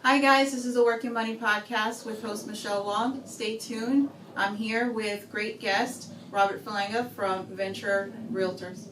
Hi guys, this is the Working Money Podcast with host Michelle Wong. Stay tuned. I'm here with great guest Robert Falanga from Venture Realtors.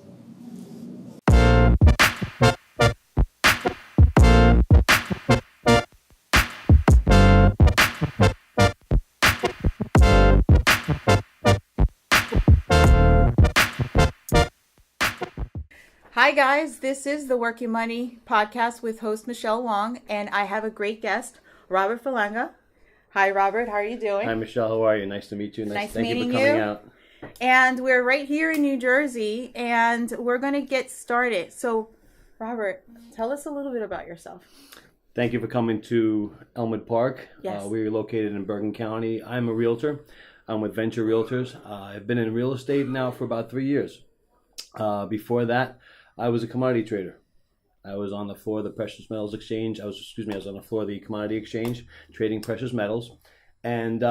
Hi guys, this is the Working Money Podcast with host Michelle Wong, and I have a great guest, Robert Falanga. Hi Robert, how are you doing? Hi Michelle, how are you? Nice to meet you. Nice Thank meeting you for coming out. And we're right here in New Jersey, and we're going to get started. So, Robert, tell us a little bit about yourself. Thank you for coming to Elmwood Park. Yes. We're located in Bergen County. I'm a realtor. I'm with Venture Realtors. I've been in real estate now for about 3 years. Before that, I was a commodity trader. I was on the floor of the precious metals exchange. I was on the floor of the commodity exchange trading precious metals. And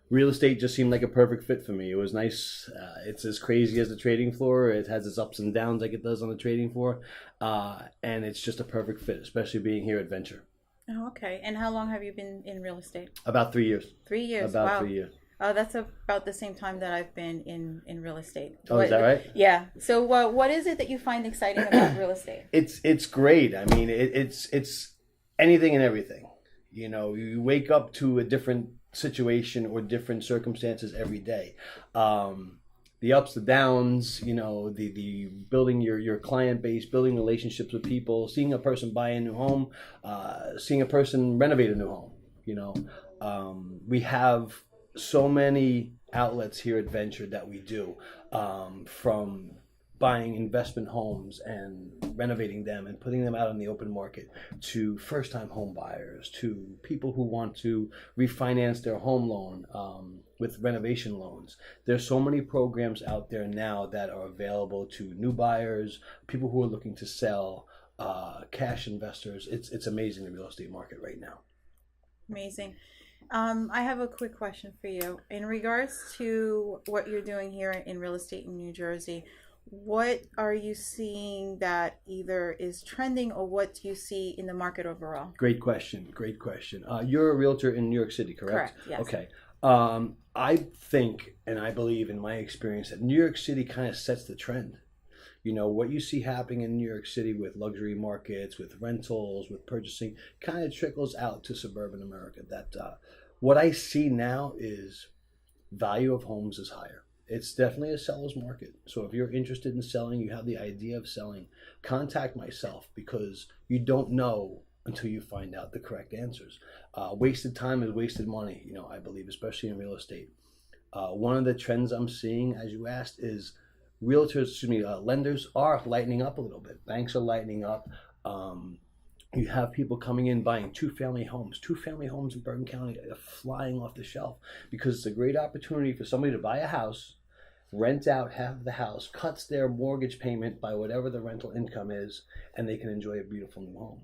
real estate just seemed like a perfect fit for me. It was nice. It's as crazy as the trading floor. It has its ups and downs like it does on the trading floor. And it's just a perfect fit, especially being here at Venture. Oh, okay. And how long have you been in real estate? About 3 years. 3 years. About wow. 3 years. Oh, that's about the same time that I've been in real estate. Oh, is that right? Yeah. So what is it that you find exciting about real estate? It's great. I mean, it's anything and everything. You know, you wake up to a different situation or different circumstances every day. The ups, the downs, you know, the building your client base, building relationships with people, seeing a person buy a new home, seeing a person renovate a new home. You know, we have so many outlets here at Venture that we do, from buying investment homes and renovating them and putting them out on the open market, to first-time home buyers, to people who want to refinance their home loan with renovation loans. There's so many programs out there now that are available to new buyers, people who are looking to sell, cash investors. It's amazing, the real estate market right now. Amazing. I have a quick question for you. In regards to what you're doing here in real estate in New Jersey, what are you seeing that either is trending, or what do you see in the market overall? Great question. You're a realtor in New York City, correct? Correct, yes. Okay. I think, and I believe in my experience, that New York City kind of sets the trend. You know, what you see happening in New York City with luxury markets, with rentals, with purchasing, kind of trickles out to suburban America. That what I see now is value of homes is higher. It's definitely a seller's market. So if you're interested in selling, you have the idea of selling, contact myself, because you don't know until you find out the correct answers. Wasted time is wasted money, you know, I believe, especially in real estate. One of the trends I'm seeing, as you asked, is lenders are lightening up a little bit. Banks are lightening up. You have people coming in buying two-family homes. Two-family homes in Bergen County are flying off the shelf because it's a great opportunity for somebody to buy a house, rent out half of the house, cuts their mortgage payment by whatever the rental income is, and they can enjoy a beautiful new home.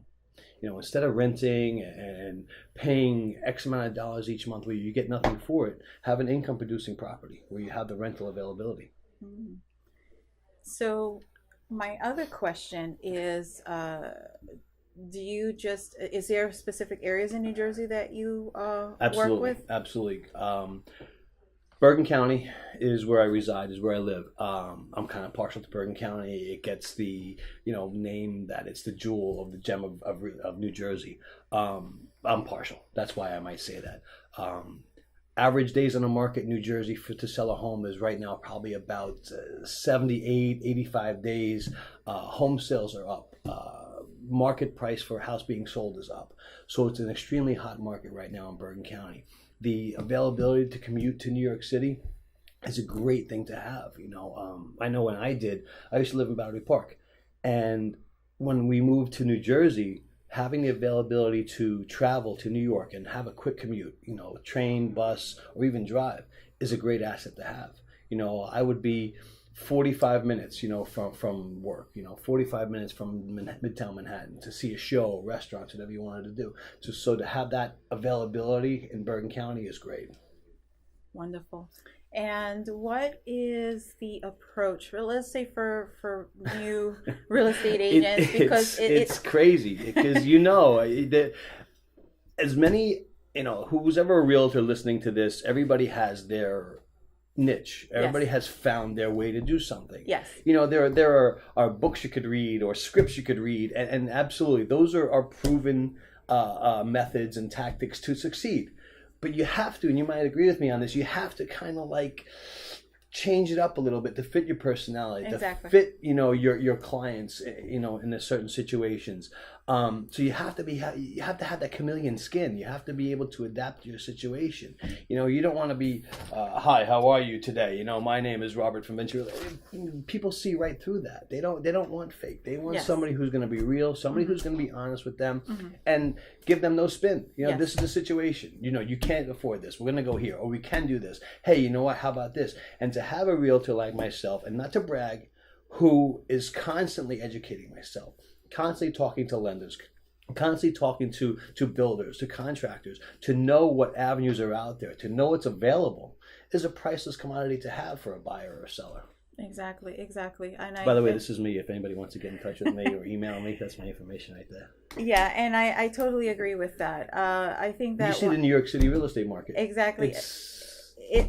You know, instead of renting and paying X amount of dollars each month where you get nothing for it, have an income-producing property where you have the rental availability. Mm-hmm. So my other question is, is there specific areas in New Jersey that you work with? Absolutely. Bergen County is where I reside, is where I live. I'm kind of partial to Bergen County. It gets the, you know, name that it's the jewel of the gem of New Jersey. I'm partial. That's why I might say that. Average days on the market in New Jersey to sell a home is right now probably about 78, 85 days. Home sales are up. Market price for a house being sold is up. So it's an extremely hot market right now in Bergen County. The availability to commute to New York City is a great thing to have. You know, I know when I used to live in Battery Park. And when we moved to New Jersey, having the availability to travel to New York and have a quick commute, you know, train, bus, or even drive, is a great asset to have. You know, I would be 45 minutes, you know, from work, you know, 45 minutes from Midtown Manhattan to see a show, restaurants, whatever you wanted to do. So to have that availability in Bergen County is great. Wonderful. And what is the approach, let's say, for new real estate agents? Because it's crazy, because you know as many, who's ever a realtor listening to this, everybody has their niche. Everybody Yes. has found their way to do something. Yes. There are books you could read or scripts you could read, and absolutely, those are proven methods and tactics to succeed. But you have to, and you might agree with me on this, you have to kind of like change it up a little bit to fit your personality, Exactly. to fit your clients, in a certain situations. So you have to have that chameleon skin. You have to be able to adapt to your situation. You don't want to be, hi, how are you today? My name is Robert from Venture. People see right through that. They don't want fake. They want Yes. somebody who's going to be real, somebody who's going to be honest with them, Mm-hmm. and give them no spin. Yes. This is the situation. You can't afford this. We're going to go here, or we can do this. Hey, you know what? How about this? And to have a realtor like myself, and not to brag, who is constantly educating myself, constantly talking to lenders, constantly talking to builders, to contractors, to know what avenues are out there, to know what's available, is a priceless commodity to have for a buyer or a seller. Exactly. And By the way, this is me. If anybody wants to get in touch with me or email me, that's my information right there. Yeah, and I totally agree with that. I think that You see the New York City real estate market. exactly.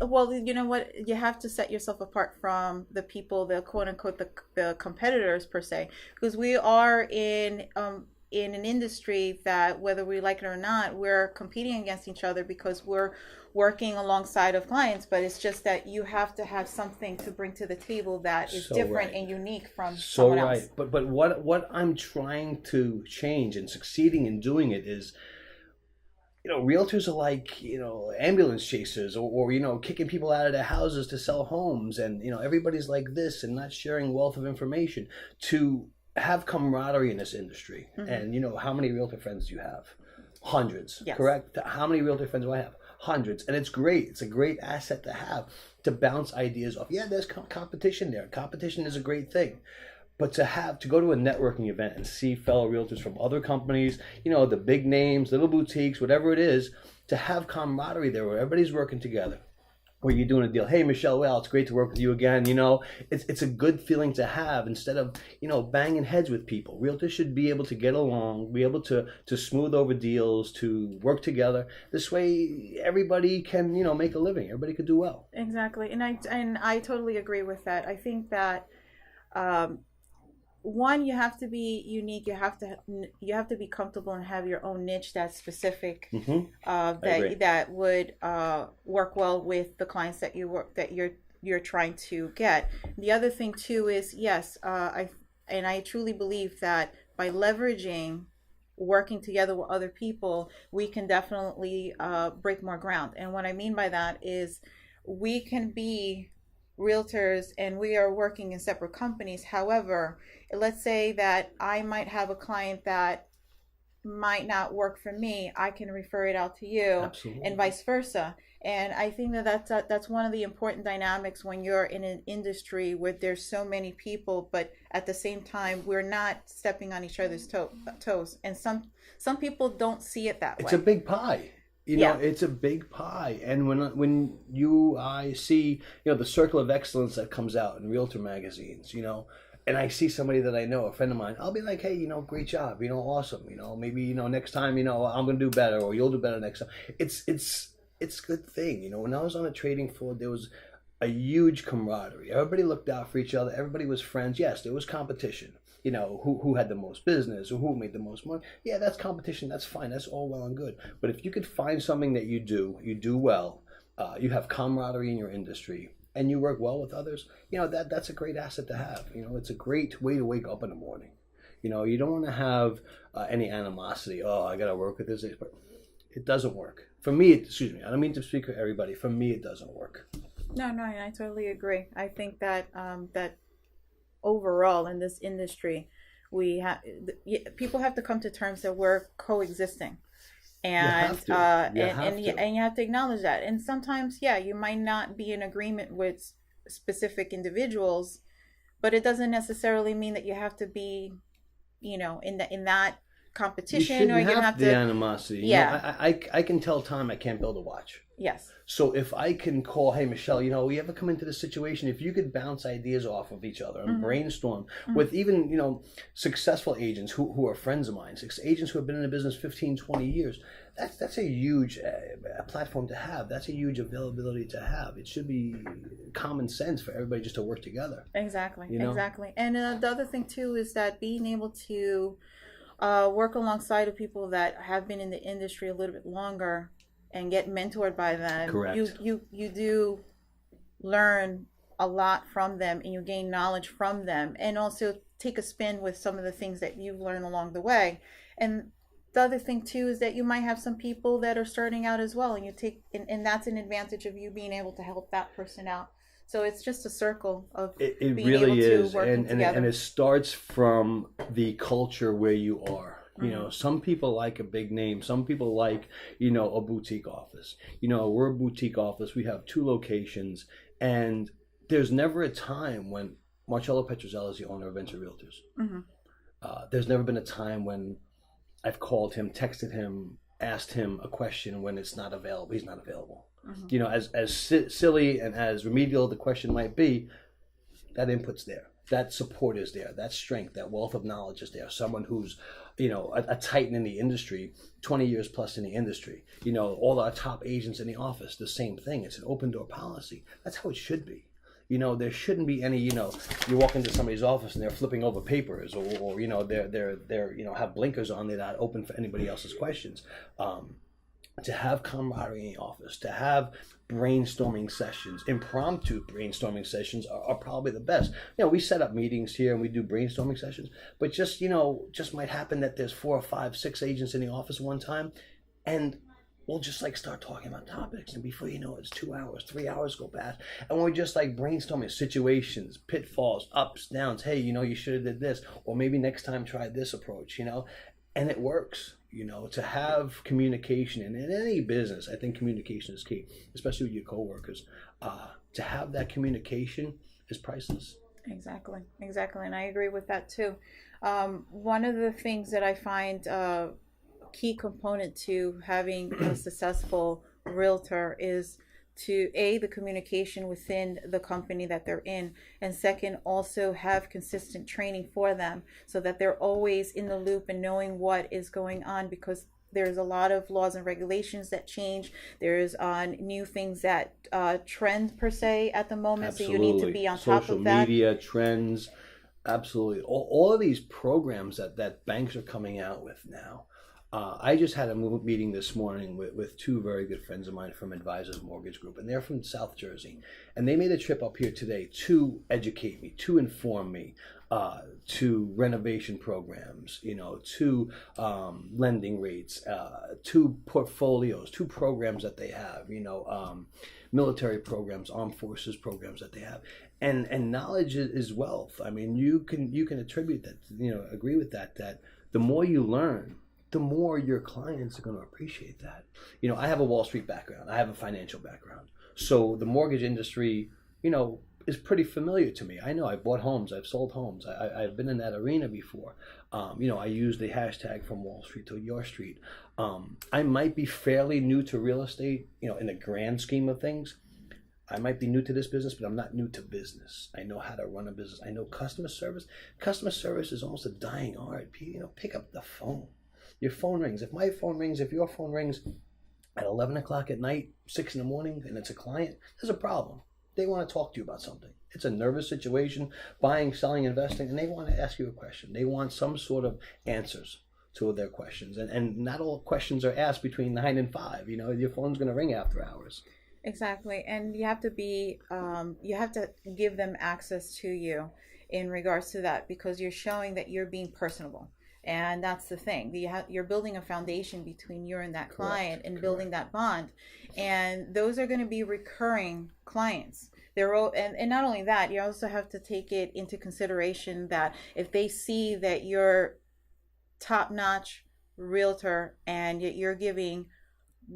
Well, you know what? You have to set yourself apart from the people, the quote unquote, the competitors per se, because we are in an industry that, whether we like it or not, we're competing against each other because we're working alongside of clients. But it's just that you have to have something to bring to the table that is So different right. and unique from So someone right. else. But what I'm trying to change and succeeding in doing it is, realtors are like, ambulance chasers or kicking people out of their houses to sell homes. And, everybody's like this and not sharing wealth of information. To have camaraderie in this industry. Mm-hmm. And, how many realtor friends do you have? Hundreds, Yes. correct? How many realtor friends do I have? Hundreds. And it's great. It's a great asset to have, to bounce ideas off. Yeah, there's competition there. Competition is a great thing. But to go to a networking event and see fellow realtors from other companies, the big names, little boutiques, whatever it is, to have camaraderie there where everybody's working together, where you're doing a deal. Hey, Michelle, well, it's great to work with you again. It's a good feeling to have instead of, banging heads with people. Realtors should be able to get along, be able to smooth over deals, to work together. This way, everybody can, make a living. Everybody could do well. Exactly, and I totally agree with that. I think that one, you have to be unique. You have to be comfortable and have your own niche that's specific. Mm-hmm. I agree. That would work well with the clients that you're trying to get. The other thing too is, yes, I truly believe that by leveraging, working together with other people, we can definitely break more ground. And what I mean by that is, we can be realtors and we are working in separate companies. However, let's say that I might have a client that might not work for me. I can refer it out to you. Absolutely. And vice versa. And I think that's one of the important dynamics when you're in an industry where there's so many people, but at the same time we're not stepping on each other's toes. And some people don't see it that way. It's a big pie. It's a big pie. And when I see, the circle of excellence that comes out in realtor magazines, and I see somebody that I know, a friend of mine, I'll be like, hey, great job, awesome, maybe, next time, I'm going to do better, or you'll do better next time. It's a good thing. When I was on a trading floor, there was a huge camaraderie. Everybody looked out for each other. Everybody was friends. Yes, there was competition. Who had the most business or who made the most money. Yeah, that's competition. That's fine. That's all well and good. But if you could find something that you do well, you have camaraderie in your industry, and you work well with others, that's a great asset to have. It's a great way to wake up in the morning. You don't want to have any animosity. Oh, I got to work with this. But it doesn't work. For me, excuse me, I don't mean to speak for everybody. For me, it doesn't work. No, I totally agree. I think that that overall in this industry, people have to come to terms that we're coexisting, and you have to acknowledge that. And sometimes, you might not be in agreement with specific individuals, but it doesn't necessarily mean that you have to be, in that competition, shouldn't or you're gonna have have the to. animosity. You know, Yeah. I can tell time I can't build a watch. Yes. So if I can call, hey Michelle, you know, we ever come into this situation, if you could bounce ideas off of each other and brainstorm with even, you know, successful agents who are friends of mine, agents who have been in the business 15, 20 years, that's a huge platform to have. That's a huge availability to have. It should be common sense for everybody just to work together. Exactly. You know? Exactly. And the other thing too is that being able to work alongside of people that have been in the industry a little bit longer and get mentored by them. Correct. You do learn a lot from them, and you gain knowledge from them, and also take a spin with some of the things that you've learned along the way. And the other thing too is that you might have some people that are starting out as well, and you take and that's an advantage of you being able to help that person out. So it's just a circle of It being really able to is, working together. and it starts from the culture where you are. You know, some people like a big name. Some people like, you know, a boutique office. You know, we're a boutique office. We have 2 locations, and there's never a time when Marcello Petrozelli is the owner of Venture Realtors. There's never been a time when I've called him, texted him, asked him a question when it's not available. He's not available. You know, as silly and as remedial the question might be, that input's there. That support is there. That strength, that wealth of knowledge is there. Someone who's, you know, a titan in the industry, 20 years plus in the industry. You know, all our top agents in the office, the same thing. It's an open door policy. That's how it should be. You know, there shouldn't be any, you know, you walk into somebody's office and they're flipping over papers, or you know, they're you know, have blinkers on, they're not open for anybody else's questions. To have camaraderie in the office, to have brainstorming sessions, impromptu brainstorming sessions are probably the best. You know, we set up meetings here and we do brainstorming sessions, but just, you know, just might happen that there's 4 or 5, 6 agents in the office at one time, and we'll just like start talking about topics, and before you know it, it's 2 hours, 3 hours go past, and we're just like brainstorming situations, pitfalls, ups, downs. Hey, you know, you should have did this, or maybe next time try this approach, you know, and it works. You know, to have communication, and in any business, I think communication is key, especially with your coworkers. To have that communication is priceless. Exactly, and I agree with that too. One of the things that I find a key component to having a successful realtor is to the communication within the company that they're in, and second, also have consistent training for them so that they're always in the loop and knowing what is going on, because there's a lot of laws and regulations that change. There's new things that trend per se at the moment. Absolutely. So you need to be on top of that. Social media trends, absolutely. All of these programs that banks are coming out with now. I just had a meeting this morning with 2 very good friends of mine from Advisors Mortgage Group, and they're from South Jersey. And they made a trip up here today to educate me, to inform me, to renovation programs, you know, to lending rates, to portfolios, to programs that they have, you know, military programs, armed forces programs that they have. And knowledge is wealth. I mean, you can attribute that, you know, agree with that the more you learn, the more your clients are going to appreciate that. You know, I have a Wall Street background. I have a financial background. So the mortgage industry, you know, is pretty familiar to me. I know I've bought homes. I've sold homes. I've been in that arena before. You know, I use the hashtag from Wall Street to your street. I might be fairly new to real estate, you know, in the grand scheme of things. I might be new to this business, but I'm not new to business. I know how to run a business. I know customer service. Customer service is almost a dying art. You know, pick up the phone. Your phone rings. If my phone rings, if your phone rings at 11 o'clock at night, 6 in the morning, and it's a client, there's a problem. They want to talk to you about something. It's a nervous situation, buying, selling, investing, and they want to ask you a question. They want some sort of answers to their questions. And not all questions are asked between 9 and 5. You know, your phone's going to ring after hours. Exactly. And you have to be, you have to give them access to you in regards to that, because you're showing that you're being personable. And that's the thing. You're building a foundation between you and that client, and building that bond. And those are going to be recurring clients. And not only that, you also have to take it into consideration that if they see that you're top-notch realtor and you're giving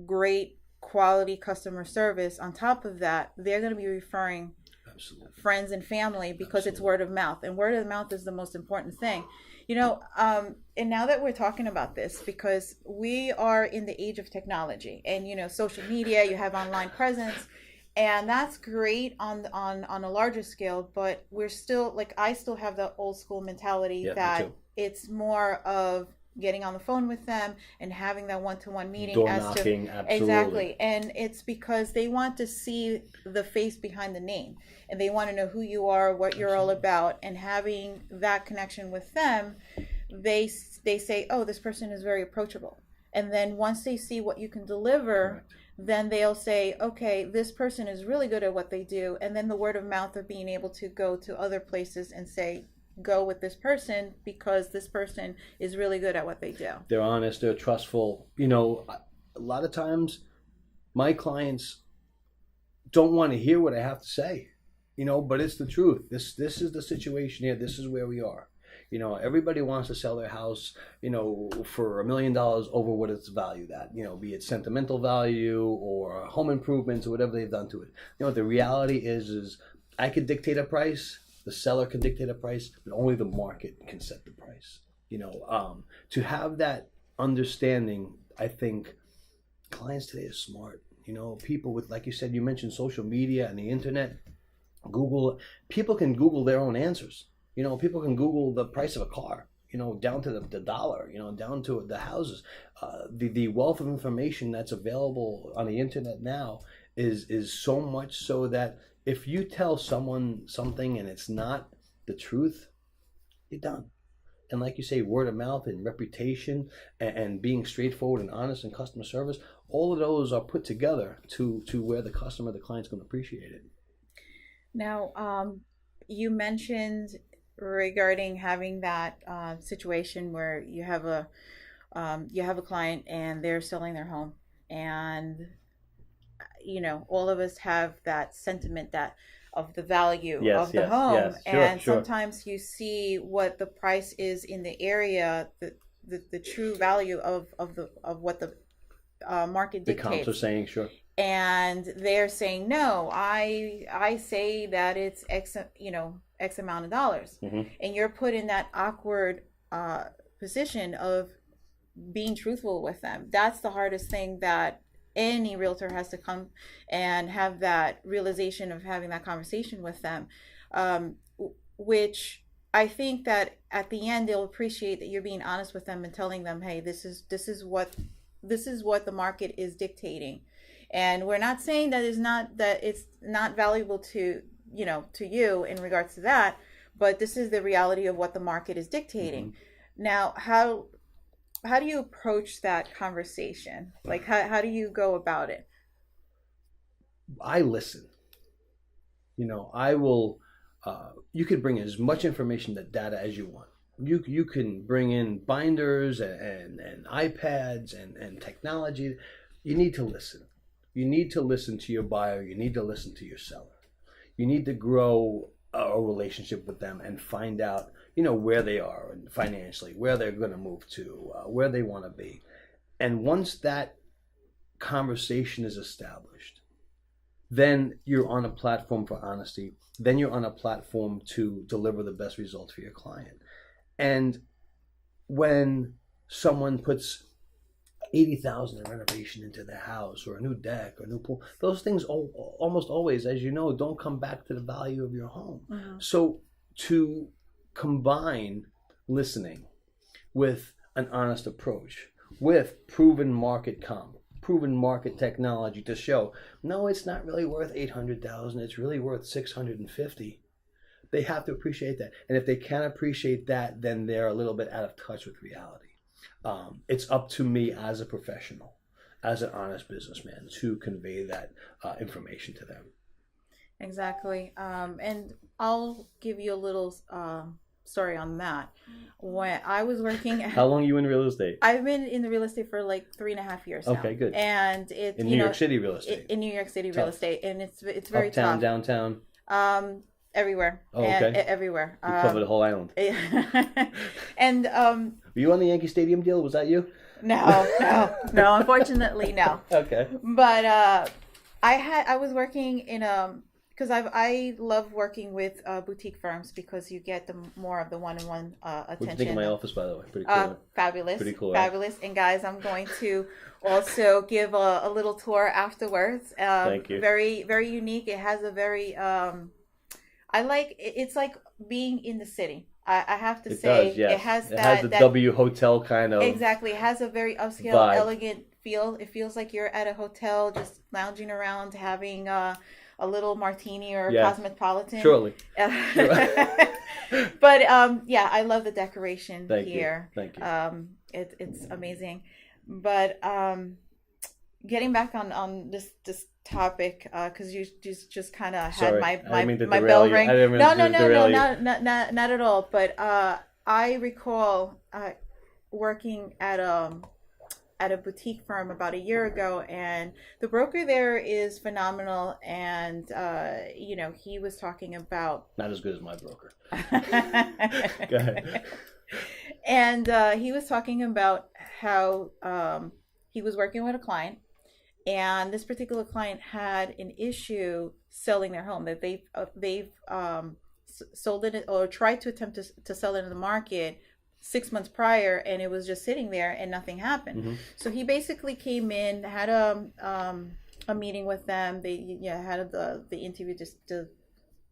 great quality customer service, on top of that, they're going to be referring Absolutely. friends and family, because it's word of mouth, and word of mouth is the most important thing. And now that we're talking about this, because we are in the age of technology, and social media, you have online presence, and that's great on a larger scale. But we're still, like, I still have the old school mentality Yeah, me that too. it's more of getting on the phone with them and having that one-to-one meeting Door as knocking, to absolutely. exactly. And it's because they want to see the face behind the name, and they want to know who you are, what you're all about, and having that connection with them, they say, oh, this person is very approachable. And then once they see what you can deliver, Correct. then they'll say, okay, this person is really good at what they do. And then the word of mouth of being able to go to other places and say, go with this person because this person is really good at what they do. They're honest, they're trustful. A lot of times my clients don't want to hear what I have to say, but it's the truth. This is the situation here. This is where we are. Everybody wants to sell their house, for $1 million over what it's valued at, be it sentimental value or home improvements or whatever they've done to it. The reality is I could dictate a price, the seller can dictate a price, but only the market can set the price. To have that understanding, I think clients today are smart. People with, like you said, you mentioned social media and the internet, Google. People can Google their own answers. People can Google the price of a car, down to the dollar, down to the houses. The wealth of information that's available on the internet now is so much so that if you tell someone something and it's not the truth, you're done. And like you say, word of mouth and reputation and being straightforward and honest in customer service, all of those are put together to where the client's going to appreciate it. Now, you mentioned regarding having that situation where you have a client and they're selling their home, and all of us have that sentiment that of the value Yes, of the yes, home, yes. Sure, and sure. sometimes you see what the price is in the area, the true value of what the market The comps are dictates, saying, sure. and they're saying, no, I say that it's X amount of dollars. Mm-hmm. And you're put in that awkward position of being truthful with them. That's the hardest thing that any realtor has to come and have that realization of having that conversation with them, which I think that at the end they'll appreciate that you're being honest with them and telling them, hey, this is what the market is dictating. And we're not saying that it's not valuable to you in regards to that, but this is the reality of what the market is dictating. Mm-hmm. Now, how do you approach that conversation? Like, how do you go about it? I listen. I will. You could bring in as much information, that data, as you want. You can bring in binders and iPads and technology. You need to listen. You need to listen to your buyer. You need to listen to your seller. You need to grow a relationship with them and find out, where they are financially, where they're going to move to, where they want to be. And once that conversation is established, then you're on a platform for honesty. Then you're on a platform to deliver the best results for your client. And when someone puts $80,000 in renovation into their house, or a new deck, or a new pool, those things almost always, as you know, don't come back to the value of your home. Mm-hmm. So to combine listening with an honest approach, with proven market technology to show, no, it's not really worth $800,000, it's really worth $650,000. They have to appreciate that. And if they can't appreciate that, then they're a little bit out of touch with reality. It's up to me as a professional, as an honest businessman, to convey that information to them. Exactly. And I'll give you a little story on that. When I was working How long are you in real estate? I've been in the real estate for like 3.5 years now. Okay, good. And it's in New York City real estate. In New York City real estate, and it's very Uptown, tough. downtown. Everywhere. Oh, okay. Everywhere. You covered the whole island. And were you on the Yankee Stadium deal? Was that you? No, unfortunately, no. Okay. But I was working in because I love working with boutique firms because you get the more of the one-on-one What do you think attention. of my office, by the way? Pretty cool. Fabulous, Pretty cool, right? fabulous. And guys, I'm going to also give a little tour afterwards. Thank you. Very, very unique. It has a very I like it's like being in the city. I have to It say, does, yes. it has It has the that W hotel kind of exactly. It has a very upscale, vibe. elegant feel. It feels like you're at a hotel, just lounging around, having a little martini or Yeah. cosmopolitan. Surely. But yeah, I love the decoration Thank here. you. Thank you. It's amazing. But getting back on this topic, because you just kind of had Sorry, my I didn't mean to my derail bell you. ring. I didn't mean No, to no, no, derail no, you. not at all. But I recall working at a boutique firm about a year ago, and the broker there is phenomenal. And you know, he was talking about Not as good as my broker. Go ahead. and he was talking about how he was working with a client, and this particular client had an issue selling their home, that they've sold it or tried to attempt to sell it in the market 6 months prior, and it was just sitting there and nothing happened. Mm-hmm. So he basically came in, had a meeting with them. They had the interview just to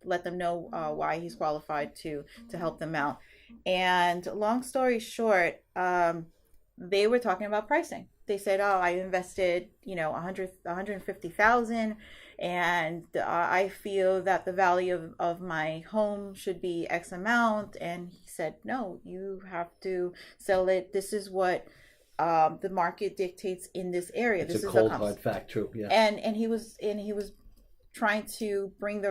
let them know why he's qualified to help them out. And long story short, they were talking about pricing. They said, "Oh, I invested, 150,000, and I feel that the value of my home should be X amount." And he said, "No, you have to sell it. This is what the market dictates in this area. It's this a is cold the hard fact, true. Yeah. And he was trying to bring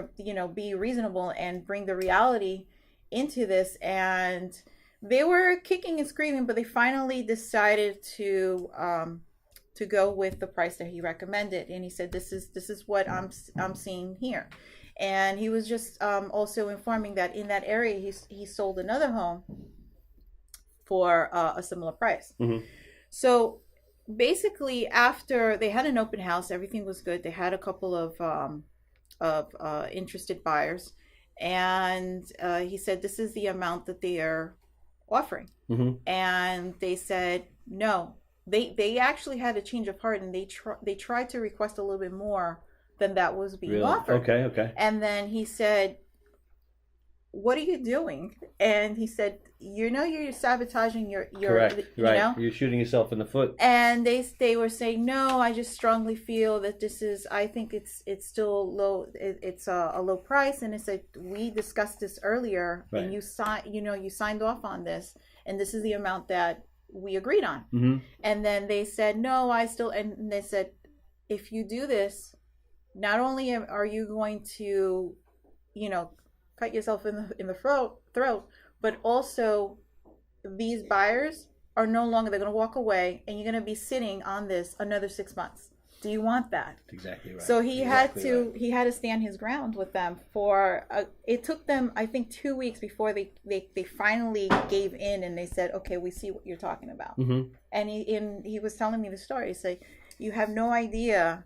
be reasonable and bring the reality into this, and they were kicking and screaming, but they finally decided to go with the price that he recommended. And he said, this is what I'm seeing here. And he was just also informing that in that area he sold another home for a similar price. Mm-hmm. So basically, after they had an open house, everything was good. They had a couple of interested buyers, and he said, "This is the amount that they are offering." Mm-hmm. And they said no. They actually had a change of heart, and they tried to request a little bit more than that was being Really? offered. Okay. And then he said, "What are you doing?" And he said, "You're sabotaging your Correct. Right. know." You're shooting yourself in the foot. And they were saying, "No, I just strongly feel that this is. I think it's still low. It's a low price." And they said, "We discussed this earlier, Right. and you signed off on this, and this is the amount that we agreed on." Mm-hmm. And then they said, "No, I still." And they said, "If you do this, not only are you going to, cut yourself in the throat, but also these buyers are no longer. They're going to walk away, and you're going to be sitting on this another 6 months. Do you want that?" Exactly right. So he Exactly had to stand his ground with them for. It took them, I think, 2 weeks before they finally gave in, and they said, "Okay, we see what you're talking about." Mm-hmm. And he was telling me the story. He's like, "You have no idea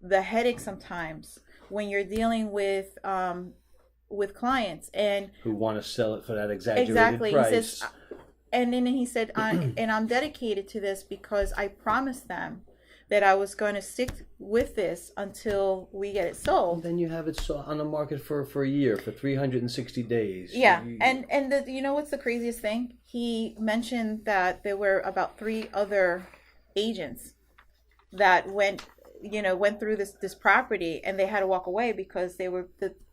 the headache sometimes when you're dealing with clients and who want to sell it for that exaggerated exactly." price. He says, and then he said, "And I'm dedicated to this because I promised them that I was going to stick with this until we get it sold." Then you have it on the market for a year, for 360 days. Yeah, and what's the craziest thing? He mentioned that there were about 3 other agents that went through this property, and they had to walk away because they were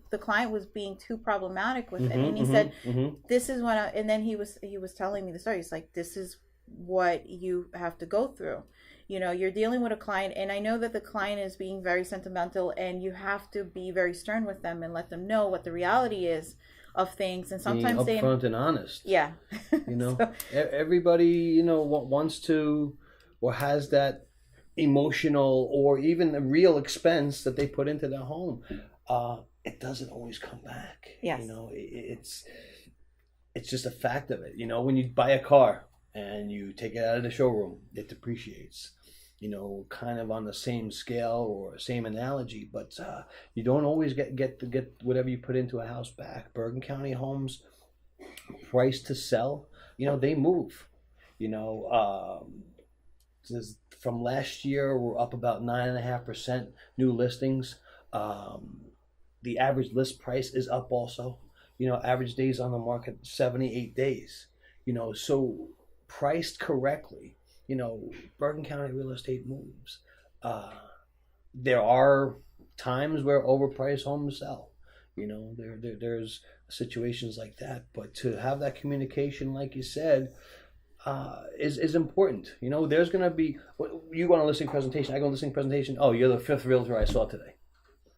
the client was being too problematic with it. And he said, "This is what," and then he was telling me the story. He's like, "This is what you have to go through. You're dealing with a client, and I know that the client is being very sentimental, and you have to be very stern with them and let them know what the reality is of things. And sometimes being upfront and honest. Yeah. So, everybody, wants to or has that emotional or even a real expense that they put into their home. It doesn't always come back. Yes. It's just a fact of it. When you buy a car and you take it out of the showroom, it depreciates. kind of on the same scale or same analogy, but you don't always get whatever you put into a house back. Bergen County homes, price to sell, they move. You know, from last year, we're up about 9.5% new listings. The average list price is up also. Average days on the market 78 days. So priced correctly. Bergen County real estate moves. There are times where overpriced homes sell. There's situations like that. But to have that communication, like you said, is important. There's going to be, you go on a listing presentation, I go on a listing presentation. Oh, you're the fifth realtor I saw today.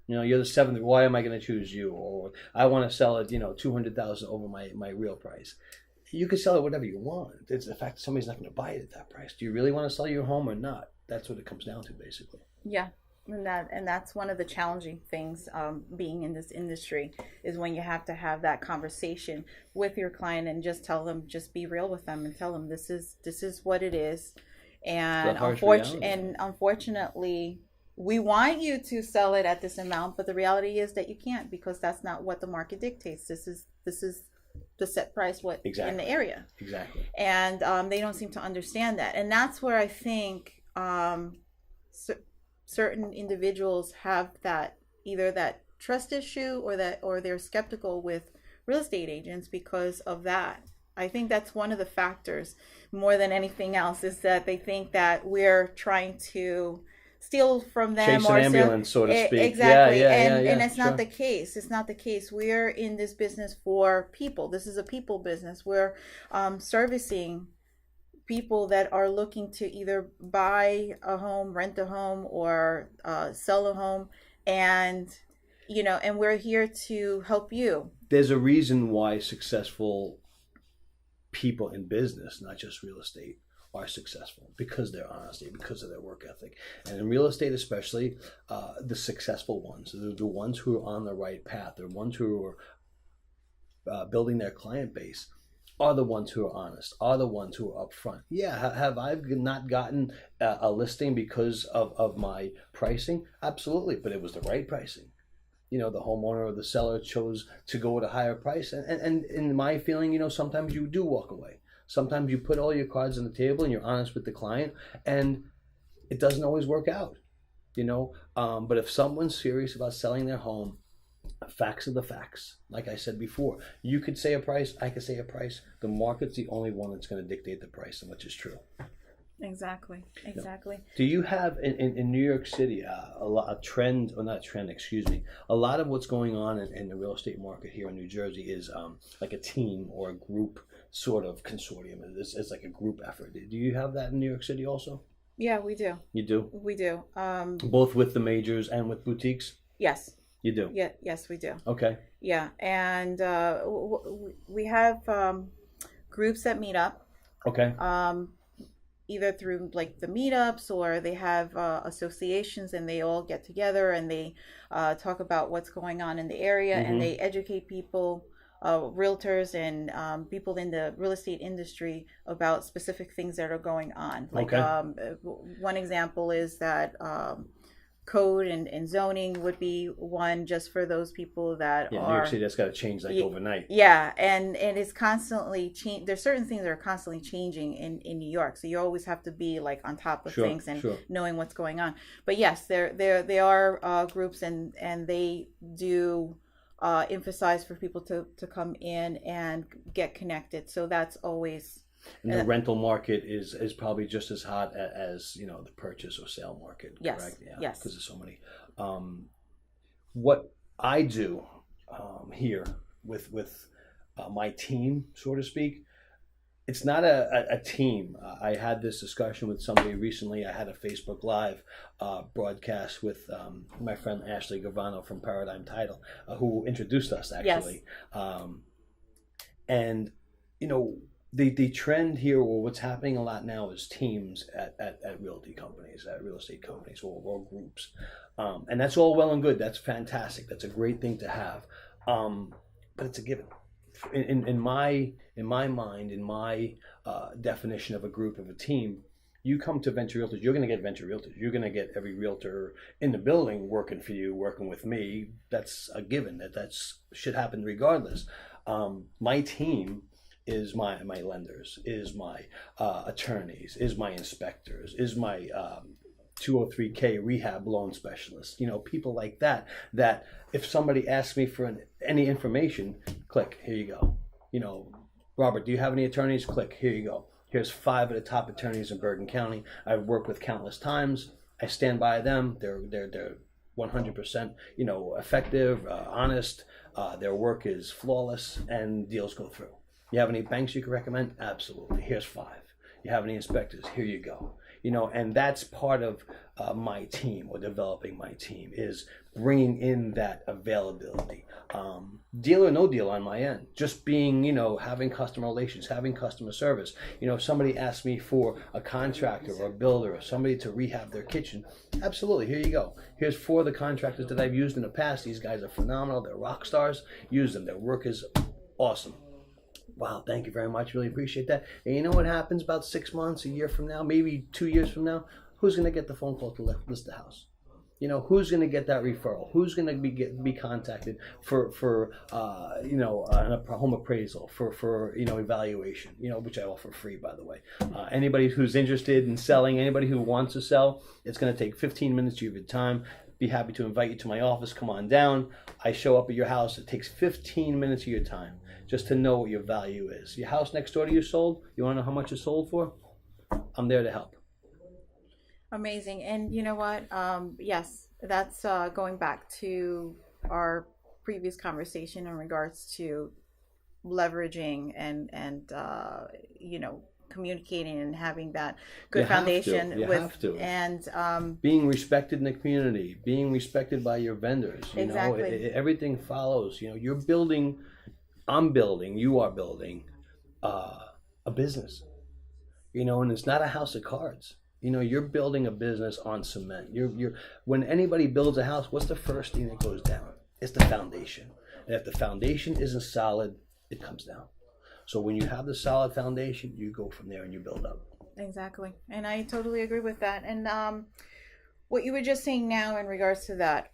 You're the seventh. Why am I going to choose you? Or I want to sell it, $200,000 over my real price. You can sell it whatever you want. It's the fact that somebody's not going to buy it at that price. Do you really want to sell your home or not? That's what it comes down to, basically. Yeah, and that's one of the challenging things, being in this industry, is when you have to have that conversation with your client and just tell them, just be real with them and tell them this is what it is, and unfortunately, we want you to sell it at this amount, but the reality is that you can't, because that's not what the market dictates. This is the set price in the area. Exactly. And they don't seem to understand that. And that's where I think certain individuals have either that trust issue or they're skeptical with real estate agents because of that. I think that's one of the factors more than anything else, is that they think that we're trying to steal from them, chase an ambulance, so to speak. Exactly. Yeah, and it's sure. not the case. It's not the case. We're in this business for people. This is a people business. We're servicing people that are looking to either buy a home, rent a home, or sell a home, and we're here to help you. There's a reason why successful people in business, not just real estate, are successful, because they're honesty, because of their work ethic. And in real estate especially, the successful ones, the ones who are on the right path, the ones who are building their client base, are the ones who are honest, are the ones who are upfront. Yeah, have I not gotten a listing because of my pricing? Absolutely, but it was the right pricing. The homeowner or the seller chose to go at a higher price. And in my feeling, sometimes you do walk away. Sometimes you put all your cards on the table and you're honest with the client, and it doesn't always work out, But if someone's serious about selling their home, facts are the facts. Like I said before, you could say a price, I could say a price. The market's the only one that's going to dictate the price, and which is true. Exactly. Do you have in New York City a lot of what's going on in the real estate market here in New Jersey is like a team or a group sort of consortium? It's like a group effort. Do you have that in New York City also? Yeah, we do. You do? We do. Both with the majors and with boutiques? Yes. You do? Yeah. Yes, we do. Okay. Yeah, and we have groups that meet up. Okay. Either through like the meetups, or they have associations, and they all get together and they talk about what's going on in the area, and they educate people, realtors and people in the real estate industry, about specific things that are going on. Like one example is that code and zoning would be one, just for those people that New are York City. That's got to change overnight. Yeah, and it's constantly change. There's certain things that are constantly changing in New York, so you always have to be like on top of things and knowing what's going on. But yes, there are groups, and they do emphasize for people to come in and get connected. So that's always. And the rental market is probably just as hot as the purchase or sale market. Yes. Correct? Yeah. Yes. Because there's so many. What I do here with my team, so to speak, it's not a team. I had this discussion with somebody recently. I had a Facebook Live broadcast with my friend Ashley Gavano from Paradigm Title, who introduced us actually. Yes. And the trend here, or what's happening a lot now, is teams at realty companies, at real estate companies, or groups, and that's all well and good. That's fantastic. That's a great thing to have, but it's a given. In my mind, in my definition of a group, of a team, You come to Venture Realtors, you're going to get Venture Realtors. You're going to get every realtor in the building working for you, working with me. That's a given. That's should happen regardless. My team is my lenders, is my attorneys, is my inspectors, is my 203K rehab loan specialists. People like that. That if somebody asks me for any information, click, here you go. Robert, do you have any attorneys? Click, here you go. Here's 5 of the top attorneys in Bergen County. I've worked with countless times. I stand by them. They're 100% effective, honest. Their work is flawless, and deals go through. You have any banks you can recommend? Absolutely. Here's 5. You have any inspectors? Here you go. And that's part of my team, or developing my team, is bringing in that availability. Deal or no deal on my end, just being, having customer relations, having customer service. If somebody asks me for a contractor or a builder or somebody to rehab their kitchen, absolutely, here you go. Here's 4 of the contractors that I've used in the past. These guys are phenomenal. They're rock stars. Use them. Their work is awesome. Wow, thank you very much. Really appreciate that. And you know what happens about 6 months, a year from now, maybe 2 years from now? Who's going to get the phone call to list the house? Who's going to get that referral? Who's going to be contacted for a home appraisal, for evaluation, which I offer free, by the way. Anybody who's interested in selling, anybody who wants to sell, it's going to take 15 minutes of your time. Be happy to invite you to my office. Come on down. I show up at your house. It takes 15 minutes of your time just to know what your value is. Your house next door to you sold? You want to know how much it sold for? I'm there to help. Amazing. And you know what? Yes, that's going back to our previous conversation in regards to leveraging and communicating and having that good foundation. You have to. And being respected in the community, being respected by your vendors. Exactly. Everything follows. You're building, I'm building, you are building a business. And it's not a house of cards. You're building a business on cement. You're when anybody builds a house, what's the first thing that goes down? It's the foundation. And if the foundation isn't solid, it comes down. So when you have the solid foundation, you go from there and you build up. Exactly. And I totally agree with that. And what you were just saying now in regards to that,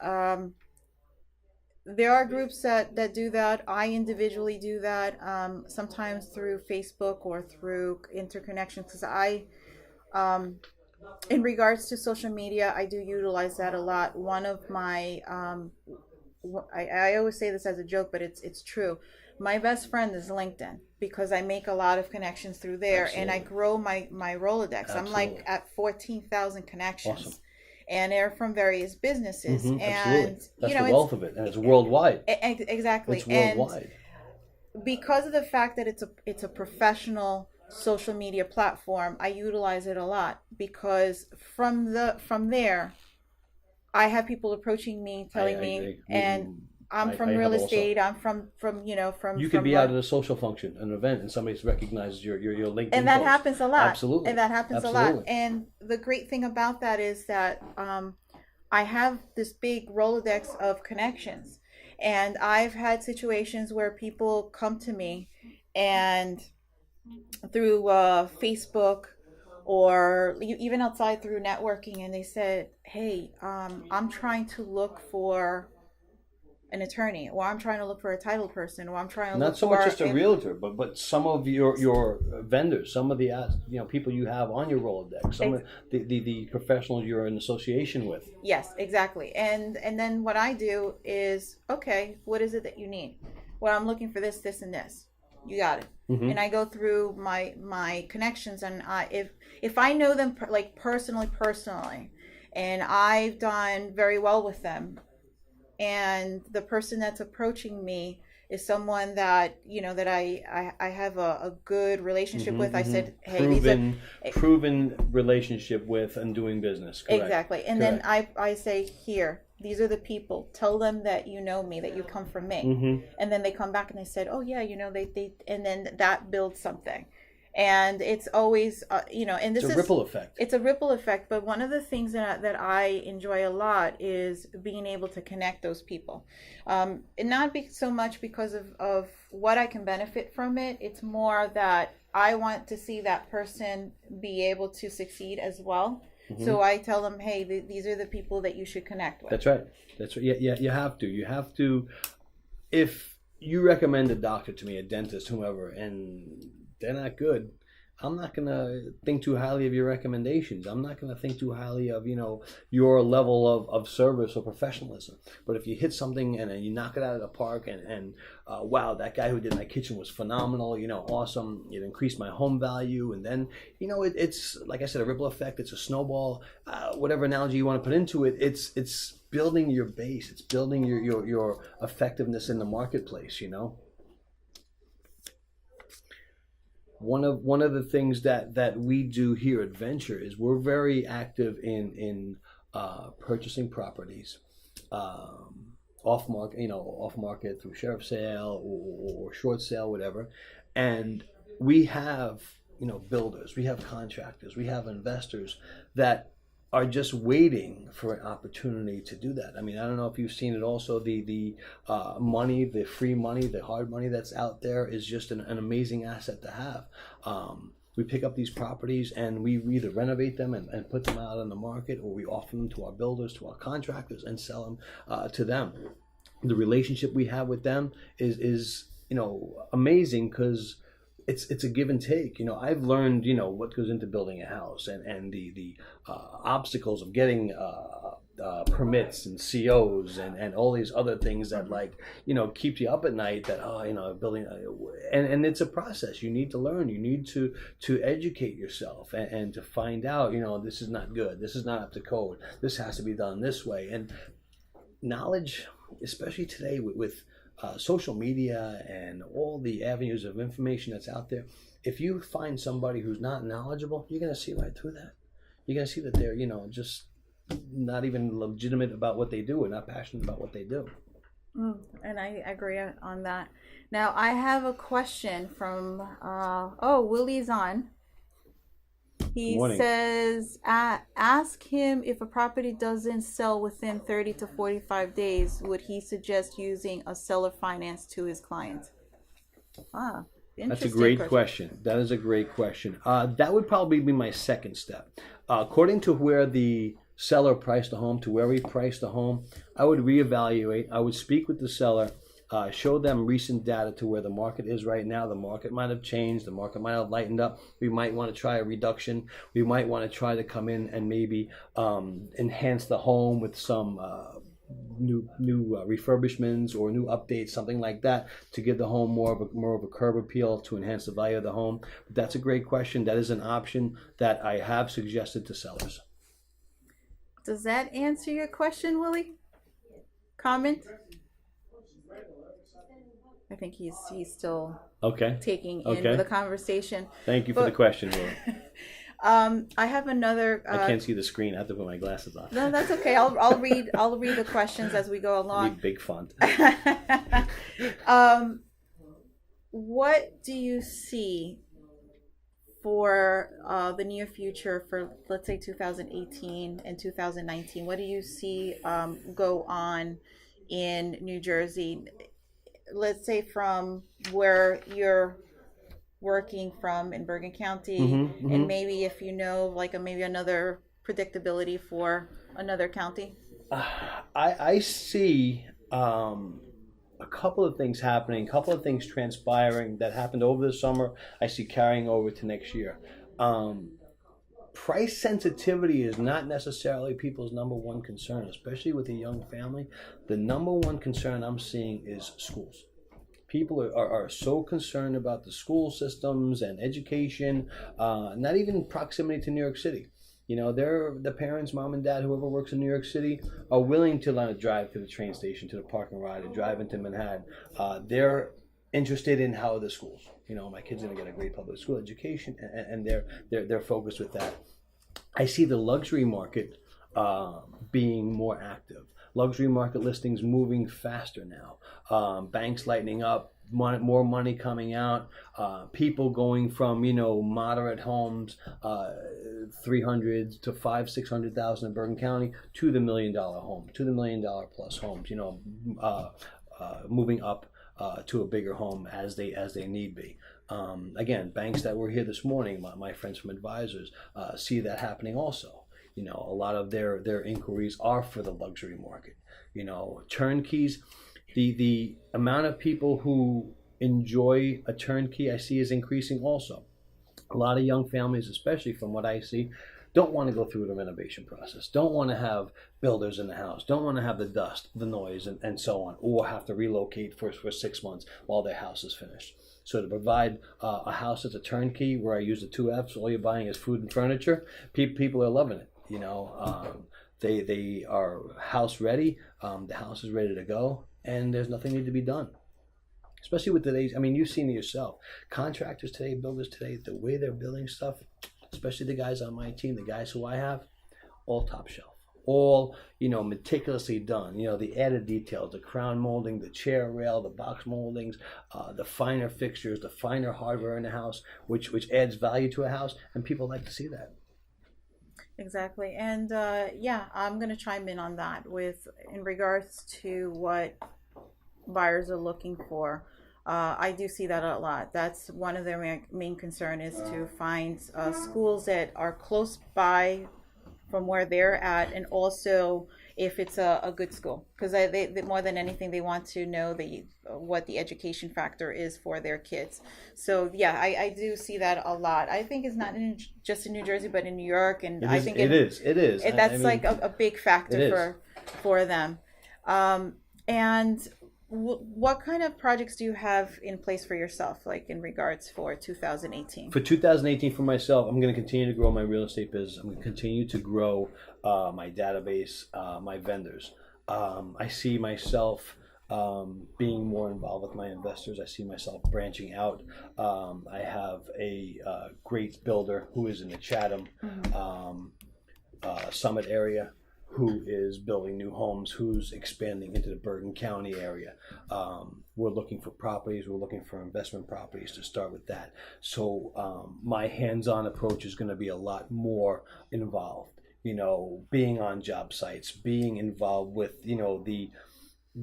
there are groups that do that. I individually do that, sometimes through Facebook or through interconnections, because in regards to social media, I do utilize that a lot. One of my, I always say this as a joke, but it's true. My best friend is LinkedIn, because I make a lot of connections through there. Absolutely. And I grow my Rolodex. Absolutely. I'm like at 14,000 connections. Awesome. And they're from various businesses. Mm-hmm, and absolutely. That's the wealth of it, and it's worldwide. Exactly. It's worldwide. And because of the fact that it's a professional social media platform, I utilize it a lot, because from there I have people approaching me, telling me, and I'm from real estate. I'm from you could be out at a social function, an event, and somebody recognizes your LinkedIn and that post. Happens a lot. Absolutely. And that happens Absolutely. a lot. And the great thing about that is that I have this big Rolodex of connections, and I've had situations where people come to me and through Facebook or even outside through networking, and they said, hey, I'm trying to look for an attorney, or I'm trying to look for a title person, or I'm trying to not look so for much just a realtor, but some of your vendors, some of the people you have on your Rolodex, some of the professionals you're in association with. Yes, exactly. And then what I do is, okay, what is it that you need? Well, I'm looking for this, this, and this. You got it. Mm-hmm. And I go through my connections, and if I know them personally, and I've done very well with them, and the person that's approaching me is someone that that I have a good relationship mm-hmm, with, mm-hmm. I said, hey, proven relationship with and doing business. Correct. Exactly. And correct. Then I say, here, these are the people. Tell them that you know me, that you come from me. Mm-hmm. And then they come back and they said, oh yeah, they and then that builds something. And it's always, and this is a ripple effect. It's a ripple effect. But one of the things that I enjoy a lot is being able to connect those people. And not so much because of what I can benefit from it. It's more that I want to see that person be able to succeed as well. Mm-hmm. So I tell them, hey, these are the people that you should connect with. That's right. That's right. Yeah, you have to. You have to. If you recommend a doctor to me, a dentist, whomever, and they're not good, I'm not going to think too highly of your recommendations. I'm not going to think too highly of, your level of service or professionalism. But if you hit something and then you knock it out of the park and wow, that guy who did my kitchen was phenomenal, awesome. It increased my home value. And then, it's, like I said, a ripple effect. It's a snowball, whatever analogy you want to put into it. It's building your base. It's building your effectiveness in the marketplace, One of the things that we do here at Venture is we're very active in purchasing properties off market through sheriff sale or short sale, whatever. And we have builders, we have contractors, we have investors that are just waiting for an opportunity to do that. I mean, I don't know if you've seen it also, the money, the free money, the hard money that's out there is just an amazing asset to have. We pick up these properties and we either renovate them and put them out on the market, or we offer them to our builders, to our contractors, and sell them to them. The relationship we have with them is amazing, because it's a give and take. I've learned what goes into building a house and the obstacles of getting permits and COs and all these other things that keep you up at night. That building and it's a process. You need to learn. You need to educate yourself and to find out this is not good. This is not up to code. This has to be done this way. And knowledge, especially today with social media and all the avenues of information that's out there, if you find somebody who's not knowledgeable, you're going to see right through that. You're going to see that they're, just not even legitimate about what they do and not passionate about what they do. And I agree on that. Now, I have a question from, Willie's on. He says, ask him if a property doesn't sell within 30 to 45 days, would he suggest using a seller finance to his client? That's a great question. That is a great question. That would probably be my second step. According to where the seller priced the home, to where we priced the home, I would reevaluate. I would speak with the seller. Show them recent data to where the market is right now. The market might have changed. The market might have lightened up. We might want to try a reduction. We might want to try to come in and maybe enhance the home with some new refurbishments or new updates, something like that, to give the home more of a curb appeal, to enhance the value of the home. But that's a great question. That is an option that I have suggested to sellers. Does that answer your question, Willie? Comment? I think he's still taking in the conversation. Thank you for the question, Will. I have another. I can't see the screen. I have to put my glasses on. No, that's okay. I'll read the questions as we go along. Big font. What do you see for the near future, for let's say 2018 and 2019? What do you see go on in New Jersey? Let's say from where you're working from in Bergen County, and maybe if maybe another predictability for another county. I see a couple of things happening, a couple of things transpiring that happened over the summer. I see carrying over to next year. Price sensitivity is not necessarily people's number one concern, especially with a young family. The number one concern I'm seeing is schools. People are so concerned about the school systems and education, not even proximity to New York City. The parents, mom and dad, whoever works in New York City, are willing to let it drive to the train station, to the parking lot, and drive into Manhattan. They're interested in how are the schools. My kid's going to get a great public school education, and they're focused with that. I see the luxury market being more active. Luxury market listings moving faster now. Banks lightening up, more money coming out. People going from moderate homes, 300 to 500,000-600,000 in Bergen County, to the $1 million home, to the $1 million plus homes. Moving up to a bigger home as they need be. Again, banks that were here this morning, my friends from advisors, see that happening also. A lot of their inquiries are for the luxury market. Turnkeys, the amount of people who enjoy a turnkey I see is increasing also. A lot of young families, especially from what I see, don't want to go through the renovation process, don't want to have builders in the house, don't want to have the dust, the noise, and so on, or have to relocate for 6 months while their house is finished. So to provide a house that's a turnkey, where I use the 2 Fs, all you're buying is food and furniture, people are loving it. They are house ready, the house is ready to go, and there's nothing need to be done. Especially with today's, you've seen it yourself. Contractors today, builders today, the way they're building stuff, especially the guys on my team, the guys who I have, all top shelf. All, meticulously done. The added details, the crown molding, the chair rail, the box moldings, the finer fixtures, the finer hardware in the house, which adds value to a house, and people like to see that. Exactly. And I'm going to chime in on that in regards to what buyers are looking for. I do see that a lot. That's one of their main concern, is to find schools that are close by from where they're at, and also if it's a good school, because they more than anything, they want to know what the education factor is for their kids. So I do see that a lot. I think it's not just in New Jersey, but in New York, and I think it is. That's like a big factor for them. And what kind of projects do you have in place for yourself, like in regards for 2018? For 2018, for myself, I'm going to continue to grow my real estate business. I'm going to continue to grow my database, my vendors. I see myself being more involved with my investors. I see myself branching out. I have a great builder who is in the Chatham Summit area, who is building new homes, who's expanding into the Bergen County area. We're looking for properties, we're looking for investment properties to start with that. So my hands-on approach is going to be a lot more involved, being on job sites, being involved with, the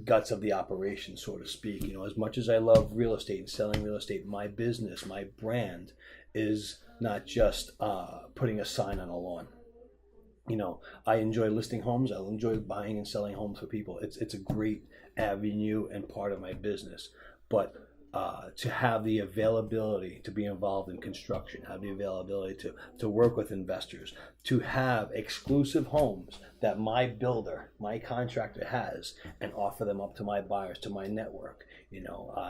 guts of the operation, so to speak. As much as I love real estate and selling real estate, my business, my brand is not just putting a sign on a lawn. I enjoy listing homes. I enjoy buying and selling homes for people. It's a great avenue and part of my business. But to have the availability to be involved in construction, have the availability to work with investors, to have exclusive homes that my builder, my contractor has, and offer them up to my buyers, to my network.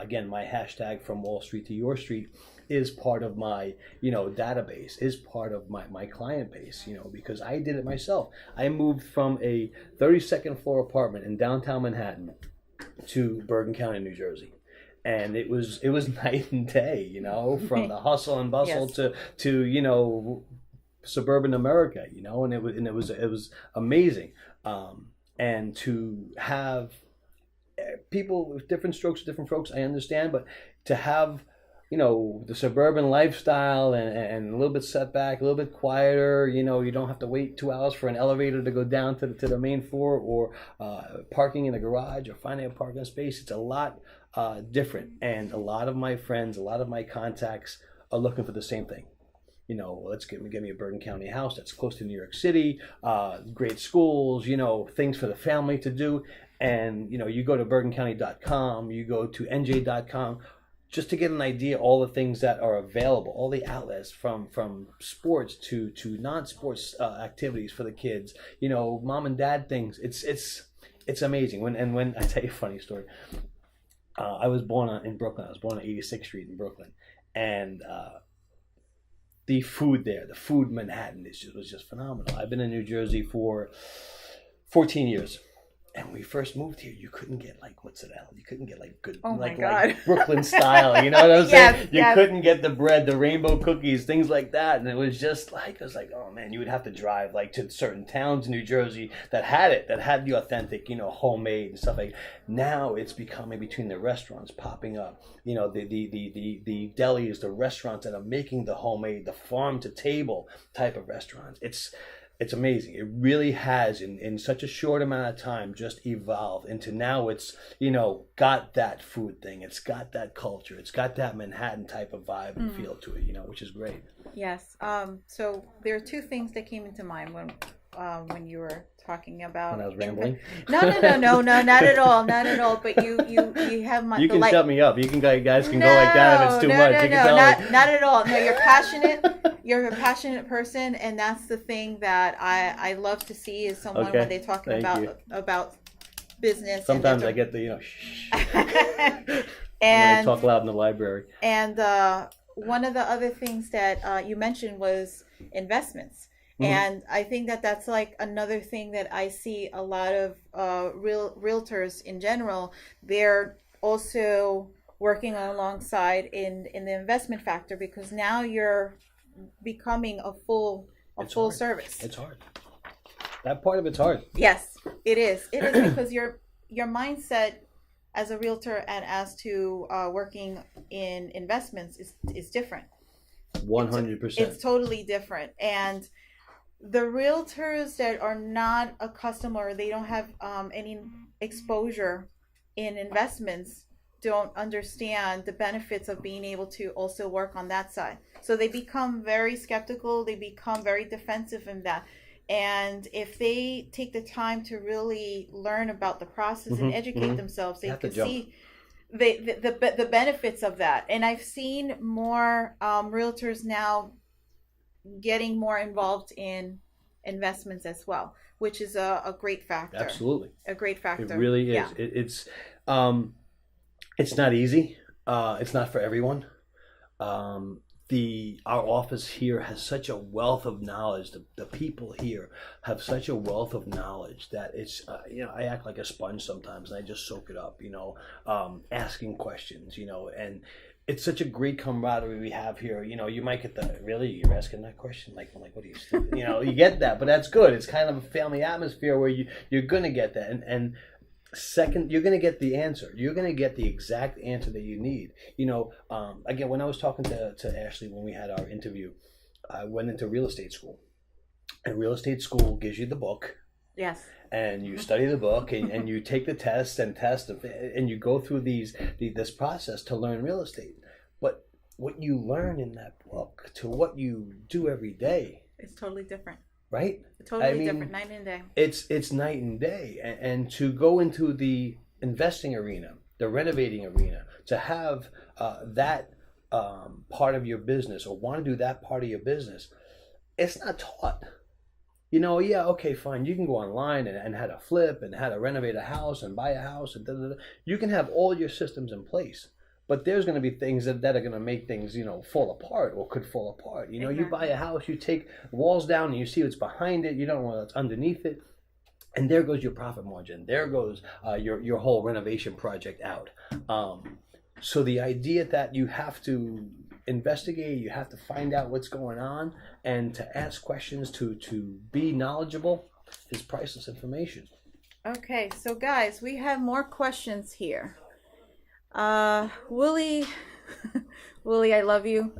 Again, my hashtag from Wall Street to Your Street is part of my, database, is part of my client base, because I did it myself. I moved from a 32nd floor apartment in downtown Manhattan to Bergen County, New Jersey. And it was night and day, from the hustle and bustle to suburban America, and it was amazing. And to have people with different strokes, different folks, I understand, but to have the suburban lifestyle and a little bit setback, a little bit quieter, you don't have to wait 2 hours for an elevator to go down to the main floor, or parking in a garage, or finding a parking space. It's a lot different. And a lot of my friends, a lot of my contacts are looking for the same thing. Let's get me a Bergen County house that's close to New York City, great schools, things for the family to do. And, you go to bergencounty.com, you go to nj.com, just to get an idea, all the things that are available, all the outlets from sports to non-sports activities for the kids, mom and dad things. It's amazing. When I tell you a funny story, I was born in Brooklyn. I was born on 86th Street in Brooklyn, and the food there, the food in Manhattan, was just phenomenal. I've been in New Jersey for 14 years. And when we first moved here, you couldn't get mozzarella. You couldn't get good, like Brooklyn style. You know what I'm saying? You couldn't get the bread, the rainbow cookies, things like that. And it was just oh man, you would have to drive to certain towns in New Jersey that had the authentic, homemade and stuff like that. Now it's becoming, between the restaurants popping up, the delis, the restaurants that are making the homemade, the farm to table type of restaurants. It's it's amazing. It really has, in such a short amount of time, just evolved into now it's, got that food thing. It's got that culture. It's got that Manhattan type of vibe and feel to it, which is great. Yes. So there are two things that came into mind when you were talking about. When I was rambling? No, not at all, not at all. But you have my. You can shut me up. You guys can go like that if it's too much. Not at all. No, you're passionate. You're a passionate person, and that's the thing that I love to see is someone when they're talking about business. Sometimes I get the shh. And when I talk loud in the library. And one of the other things that you mentioned was investments. Mm-hmm. And I think that that's like another thing that I see a lot of realtors in general. They're also working alongside in the investment factor, because now you're becoming a full service. It's hard. That part of it's hard. Yes, it is. It is because your mindset as a realtor and as to working in investments is different. 100%. It's totally different. And the realtors that are not accustomed or they don't have any exposure in investments don't understand the benefits of being able to also work on that side. So they become very skeptical. They become very defensive in that. And if they take the time to really learn about the process and educate themselves, they can see the benefits of that. And I've seen more realtors now getting more involved in investments as well, which is a great factor. Absolutely. A great factor. It really is. Yeah. It's not easy. It's not for everyone. Our office here has such a wealth of knowledge. The people here have such a wealth of knowledge that it's, I act like a sponge sometimes and I just soak it up, asking questions, and it's such a great camaraderie we have here. You might get you're asking that question? Like what are you stupid? You get that, but that's good. It's kind of a family atmosphere where you're going to get that. And second, you're going to get the answer. You're going to get the exact answer that you need. Again, when I was talking to Ashley when we had our interview, I went into real estate school. And real estate school gives you the book. Yes. And you study the book and you take the test and you go through this process to learn real estate. But what you learn in that book to what you do every day, it's totally different. Right? Totally different, night and day. It's night and day. And to go into the investing arena, the renovating arena, to have that part of your business or want to do that part of your business, it's not taught. Okay, fine. You can go online and how to flip and how to renovate a house and buy a house. And you can have all your systems in place. But there's going to be things that are going to make things, fall apart or could fall apart. Exactly. You buy a house, you take walls down and you see what's behind it. You don't know what's underneath it. And there goes your profit margin. There goes your whole renovation project out. So the idea that you have to investigate, you have to find out what's going on and to ask questions, to be knowledgeable is priceless information. Okay, so guys, we have more questions here. Willie, I love you.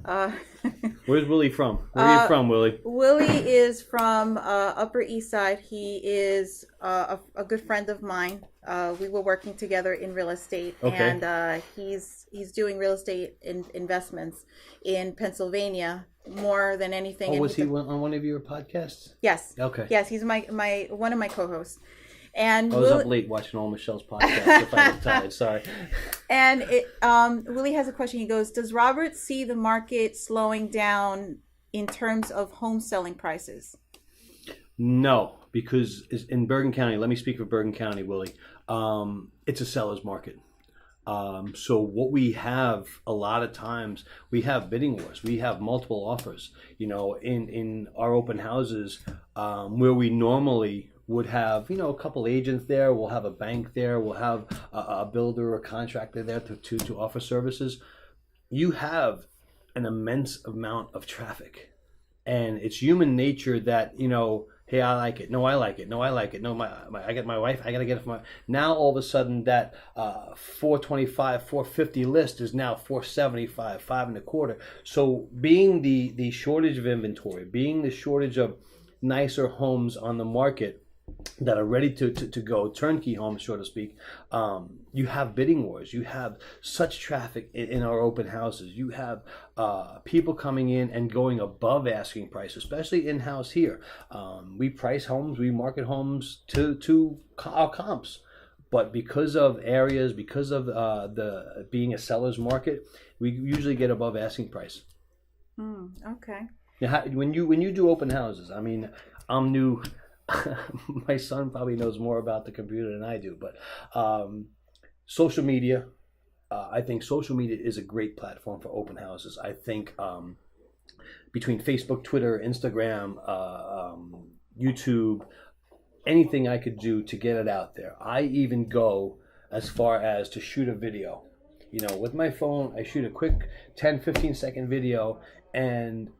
Where's Willie from? Where are you from, Willie? Willie is from Upper East Side. He is a good friend of mine. We were working together in real estate, and he's doing real estate investments in Pennsylvania more than anything. Oh, was he on one of your podcasts? Yes. Okay. Yes, he's my one of my co-hosts. And I was up late watching all Michelle's podcasts if I was tired. Sorry. And Willie has a question. He goes, does Robert see the market slowing down in terms of home selling prices? No, because in Bergen County, let me speak for Bergen County, Willie, it's a seller's market. So what we have a lot of times, we have bidding wars. We have multiple offers, in our open houses where we normally would have, a couple agents there. We'll have a bank there. We'll have a builder or contractor there to offer services. You have an immense amount of traffic. And it's human nature that, hey, I like it. No, I like it. No, I like it. No, I get my wife. I got to get it from my... Now, all of a sudden, that 425, 450 list is now 475, 5 1/4. So being the shortage of inventory, being the shortage of nicer homes on the market that are ready to go, turnkey homes, so to speak, you have bidding wars. You have such traffic in our open houses. You have people coming in and going above asking price, especially in-house here. We price homes, we market homes to our comps. But because of areas, because of the being a seller's market, we usually get above asking price. Okay. Now, when you do open houses, I mean, I'm new. My son probably knows more about the computer than I do, but social media, I think social media is a great platform for open houses. I think between Facebook, Twitter, Instagram, YouTube, anything I could do to get it out there. I even go as far as to shoot a video. You know, with my phone, I shoot a quick 10, 15-second video, and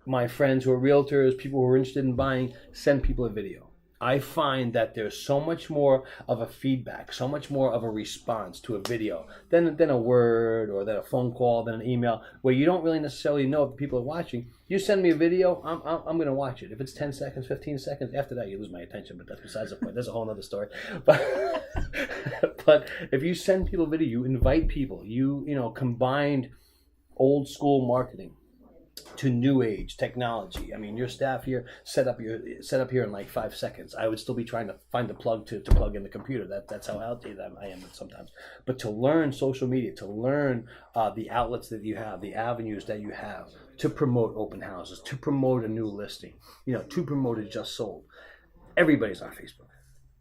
my friends who are realtors, people who are interested in buying, send people a video. I find that there's so much more of a feedback, so much more of a response to a video than a word or than a phone call, than an email, where you don't really necessarily know if people are watching. You send me a video, I'm going to watch it. If it's 10 seconds, 15 seconds, after that you lose my attention, but that's besides the point. That's a whole other story. But if you send people video, you invite people, you combined old school marketing to new age technology. I mean, your staff here set up here in like 5 seconds. I would still be trying to find the plug to plug in the computer. That's how outdated I am sometimes. But to learn social media, to learn the outlets that you have, the avenues that you have to promote open houses, to promote a new listing, to promote a just sold. Everybody's on Facebook.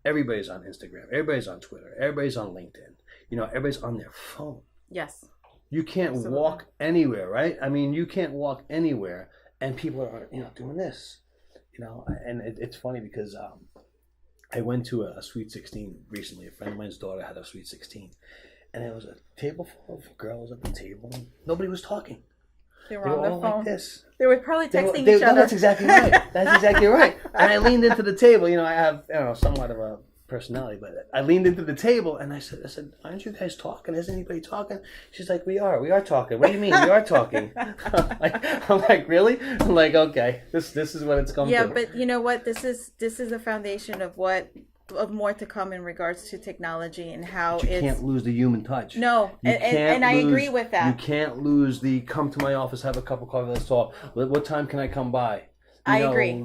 Everybody's on Instagram. Everybody's on Twitter. Everybody's on LinkedIn. Everybody's on their phone. Yes. You can't walk anywhere, right? I mean, you can't walk anywhere, and people are, doing this, And it's funny because I went to a Sweet 16 recently. A friend of mine's daughter had a Sweet 16, and there was a table full of girls at the table, and nobody was talking. They were on their phone. Like this. They were probably texting each other. That's exactly right. That's exactly right. And I leaned into the table. I have somewhat of a personality, but I leaned into the table and I said, aren't you guys talking? Is anybody talking? She's like, we are talking. What do you mean we are talking? I'm like, really? I'm like, okay, this is what it's come to. Yeah, but you know what? This is a foundation of more to come in regards to technology and how but you can't lose the human touch. No, and I agree with that. You can't lose the come to my office, have a cup of coffee, let's talk. What time can I come by? I agree,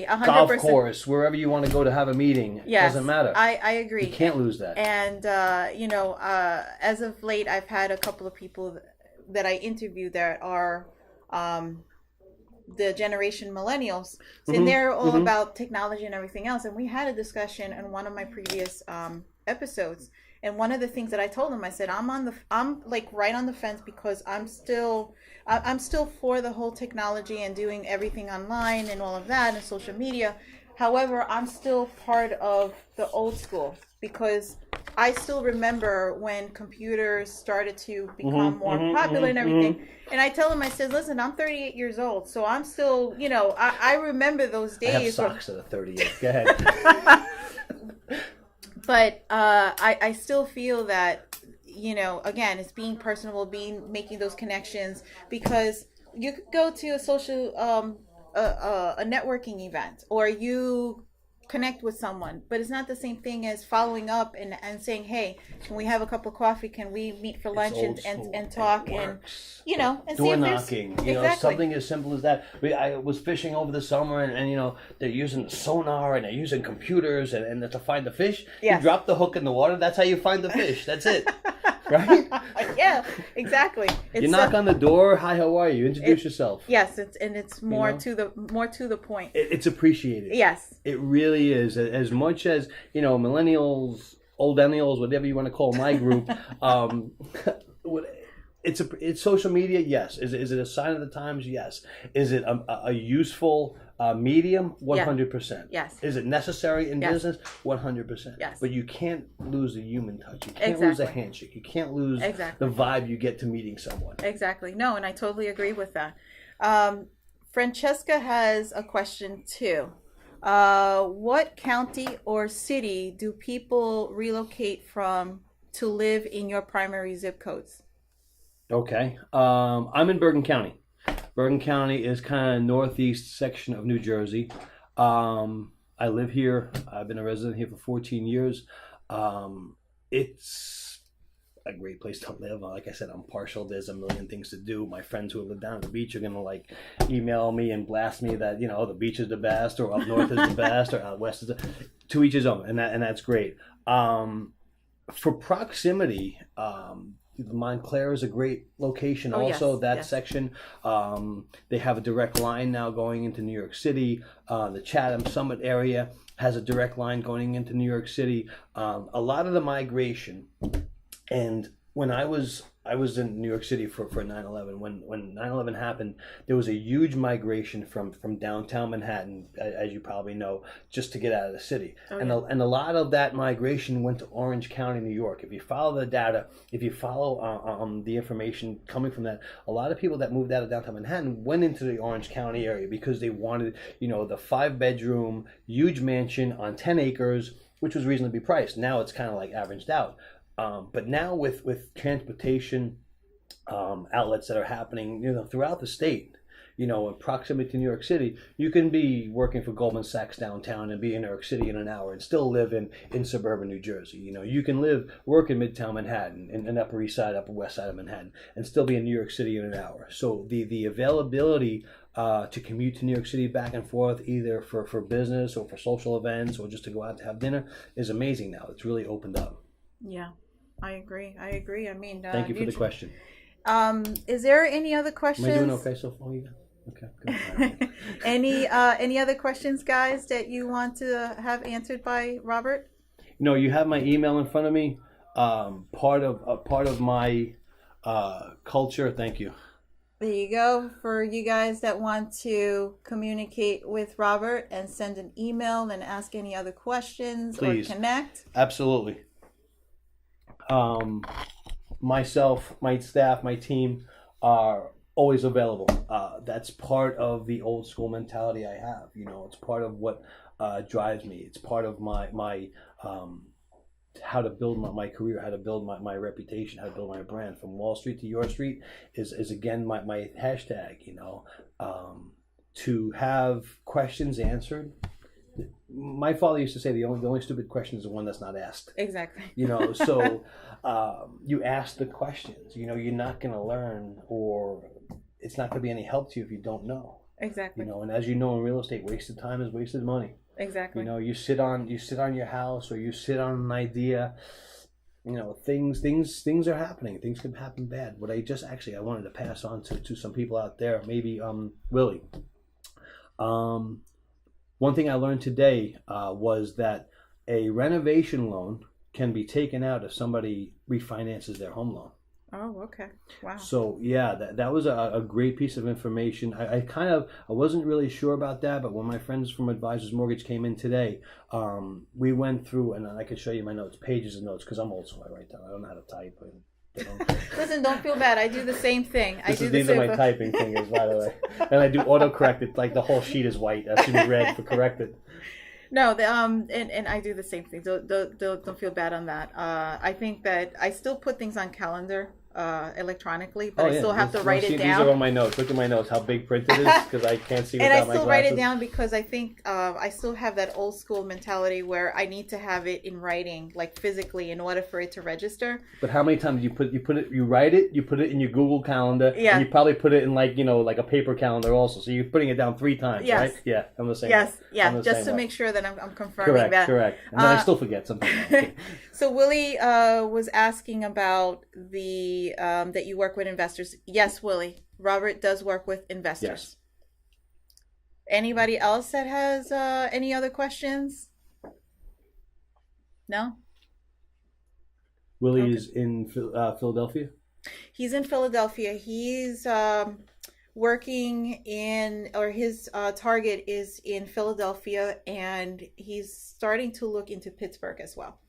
100%. Golf course, wherever you want to go to have a meeting, yes, doesn't matter. I agree. You can't lose that. And, as of late, I've had a couple of people that I interviewed that are the generation millennials. And they're all about technology and everything else. And we had a discussion in one of my previous episodes. And one of the things that I told them, I said, I'm like right on the fence because I'm still for the whole technology and doing everything online and all of that and social media. However, I'm still part of the old school because I still remember when computers started to become more popular and everything. And I tell them, I said, listen, I'm 38 years old, so I'm still, I remember those days. I have socks that are 38. Go ahead. But I still feel that, again, it's being personable, making those connections, because you could go to a social, a networking event, or you connect with someone, but it's not the same thing as following up and saying, hey, can we have a cup of coffee? Can we meet for lunch and talk and and door see knocking, exactly. Something as simple as that. I was fishing over the summer and they're using sonar and they're using computers and to find the fish. Yes. You drop the hook in the water, that's how you find the fish. That's it. Right? Yeah, exactly. You knock on the door. Hi, how are you? Introduce yourself. Yes, it's more to the point. It's appreciated. Yes, it really is. As much as millennials, old-ennials, whatever you want to call my group. It's social media. Yes. Is it a sign of the times? Yes. Is it a useful medium? 100%. Yes. Is it necessary in business? 100%. Yes. But you can't lose the human touch. You can't lose a handshake. You can't lose the vibe you get to meeting someone. Exactly. No, and I totally agree with that. Francesca has a question too. What county or city do people relocate from to live in your primary zip codes? Okay. I'm in Bergen County. Bergen County is kind of northeast section of New Jersey. I live here. I've been a resident here for 14 years. It's a great place to live. Like I said, I'm partial. There's a million things to do. My friends who live down at the beach are gonna like email me and blast me that the beach is the best, or up north is the best, or out west is to each his own, and that's great. For proximity, Montclair is a great location. Oh, also, yes, that yes. section, they have a direct line now going into New York City. The Chatham Summit area has a direct line going into New York City. A lot of the migration, and when I was in New York City for 9/11. When 9/11 happened, there was a huge migration from downtown Manhattan, as you probably know, just to get out of the city. Oh, and yeah. a lot of that migration went to Orange County, New York. If you follow the data, if you follow the information coming from that, a lot of people that moved out of downtown Manhattan went into the Orange County area because they wanted, the 5-bedroom huge mansion on 10 acres, which was reasonably priced. Now it's kind of like averaged out. But now with transportation outlets that are happening, throughout the state, in proximity to New York City, you can be working for Goldman Sachs downtown and be in New York City in an hour and still live in suburban New Jersey. You can work in Midtown Manhattan and Upper East Side, Upper West Side of Manhattan, and still be in New York City in an hour. So the availability to commute to New York City back and forth, either for business or for social events or just to go out to have dinner, is amazing now. It's really opened up. Yeah, I agree. I mean, Thank you for the question. Is there any other questions? Am I doing okay so far? Yeah. Okay. Good. Any other questions, guys, that you want to have answered by Robert? You have my email in front of me. Part of my culture. Thank you. There you go. For you guys that want to communicate with Robert and send an email and ask any other questions, Please. Or connect. Absolutely. Myself, my staff, my team are always available. That's part of the old school mentality I have. It's part of what drives me. It's part of my how to build my career, how to build my reputation, how to build my brand. From Wall Street to your street is again my hashtag. To have questions answered. My father used to say the only stupid question is the one that's not asked. Exactly. So you ask the questions. You're not going to learn, or it's not going to be any help to you if you don't know. Exactly. And as you know, in real estate, wasted time is wasted money. Exactly. You sit on your house, or you sit on an idea. Things are happening. Things can happen bad. What I wanted to pass on to some people out there, maybe Willie. One thing I learned today was that a renovation loan can be taken out if somebody refinances their home loan. Oh, okay. Wow. So yeah, that was a great piece of information. I wasn't really sure about that, but when my friends from Advisors Mortgage came in today, we went through, and I can show you my notes, pages of notes, because I'm old school. I write down. I don't know how to type. Listen, don't feel bad. I do the same thing. These are my typing fingers, by the way. And I do autocorrect it, like the whole sheet is white. That should be red for corrected. No, and I do the same thing. Don't feel bad on that. I think that I still put things on calendar electronically, but I still have to write it down. These are on my notes. Look at my notes. How big print it is, because I can't see without my glasses. And I still write it down because I think I still have that old school mentality where I need to have it in writing, like physically, in order for it to register. But how many times you write it, you put it in your Google Calendar, yeah. And you probably put it in like a paper calendar also. So you're putting it down 3 times, yes. Right? Yeah, I'm the same. Yes, way. yeah, just to make sure that I'm confirming that. Correct. And then I still forget something. So Willie was asking about the that you work with investors. Yes, Willie. Robert does work with investors. Yes. Anybody else that has any other questions? No? Willie is in Philadelphia? He's in Philadelphia. He's working his target is in Philadelphia, and he's starting to look into Pittsburgh as well.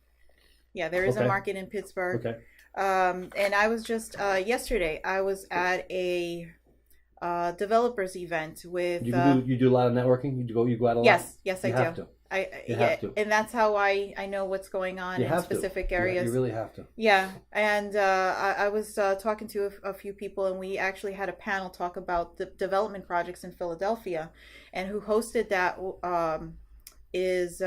Yeah, there is a market in Pittsburgh. Okay. And I was just yesterday. I was at a developers event with. You do a lot of networking. You go out a lot. Yes, I do. You have to. And that's how I know what's going on in specific areas. You really have to. Yeah, and I was talking to a few people, and we actually had a panel talk about the development projects in Philadelphia, and who hosted that is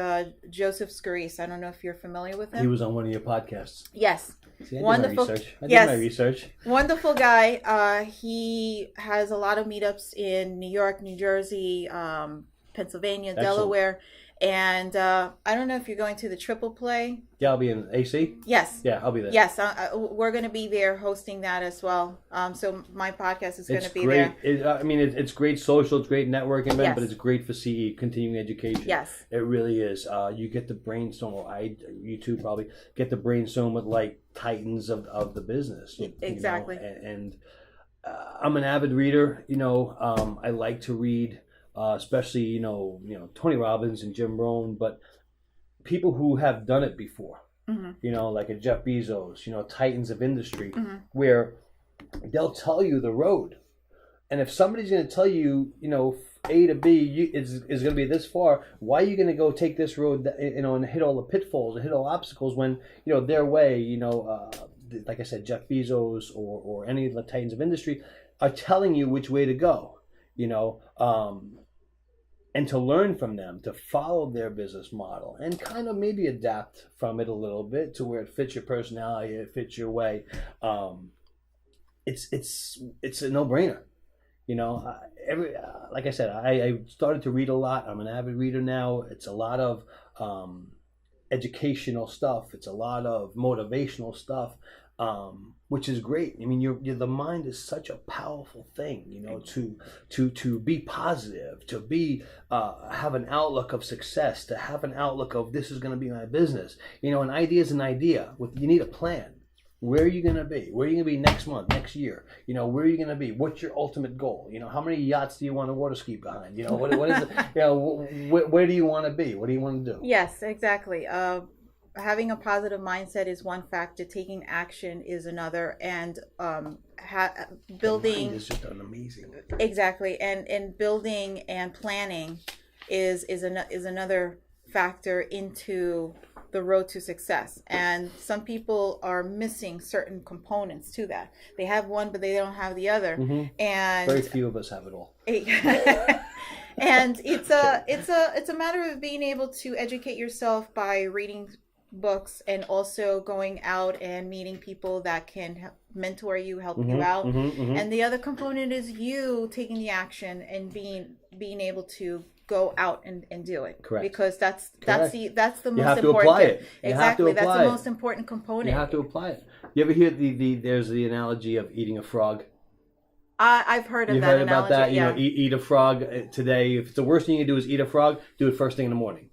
Joseph Scarice. I don't know if you're familiar with him. He was on one of your podcasts. Yes. See, wonderful. I did my research. Wonderful guy. He has a lot of meetups in New York, New Jersey, Pennsylvania, Excellent. Delaware. And I don't know if you're going to the Triple Play. Yeah, I'll be in AC. Yes. Yeah, I'll be there. Yes, we're going to be there hosting that as well. So my podcast is going to be there. It's great social, it's great networking event, but it's great for CE, continuing education. Yes. It really is. You get to brainstorm, you too probably, get to brainstorm with like titans of the business. Exactly. And I'm an avid reader. I like to read. Especially Tony Robbins and Jim Rohn, but people who have done it before, like a Jeff Bezos, titans of industry, where they'll tell you the road, and if somebody's going to tell you, A to B is going to be this far, why are you going to go take this road, and hit all the pitfalls and hit all obstacles when their way, like I said, Jeff Bezos or any of the titans of industry are telling you which way to go, and to learn from them, to follow their business model and kind of maybe adapt from it a little bit to where it fits your personality, it fits your way. It's a no-brainer. Like I said, I started to read a lot. I'm an avid reader now. It's a lot of educational stuff. It's a lot of motivational stuff. Which is great. I mean, the mind is such a powerful thing, to be positive, to be have an outlook of success, to have an outlook of this is going to be my business. An idea is an idea. You need a plan. Where are you going to be? Where are you going to be next month, next year? Where are you going to be? What's your ultimate goal? How many yachts do you want to water ski behind? What is it? Where do you want to be? What do you want to do? Yes, exactly. Having a positive mindset is one factor. Taking action is another, and building the mind is just amazing. Exactly, and building and planning is another factor into the road to success. And some people are missing certain components to that. They have one, but they don't have the other. Mm-hmm. And very few of us have it all. And it's a matter of being able to educate yourself by reading books and also going out and meeting people that can mentor you, help you out. And the other component is you taking the action and being able to go out and do it. Correct. Because that's the most important. You have to apply it. Exactly. That's the most important component. You have to apply it. You ever hear there's the analogy of eating a frog? I've heard of You've that heard analogy. about that? Yeah. Eat a frog today. If the worst thing you can do is eat a frog, do it first thing in the morning.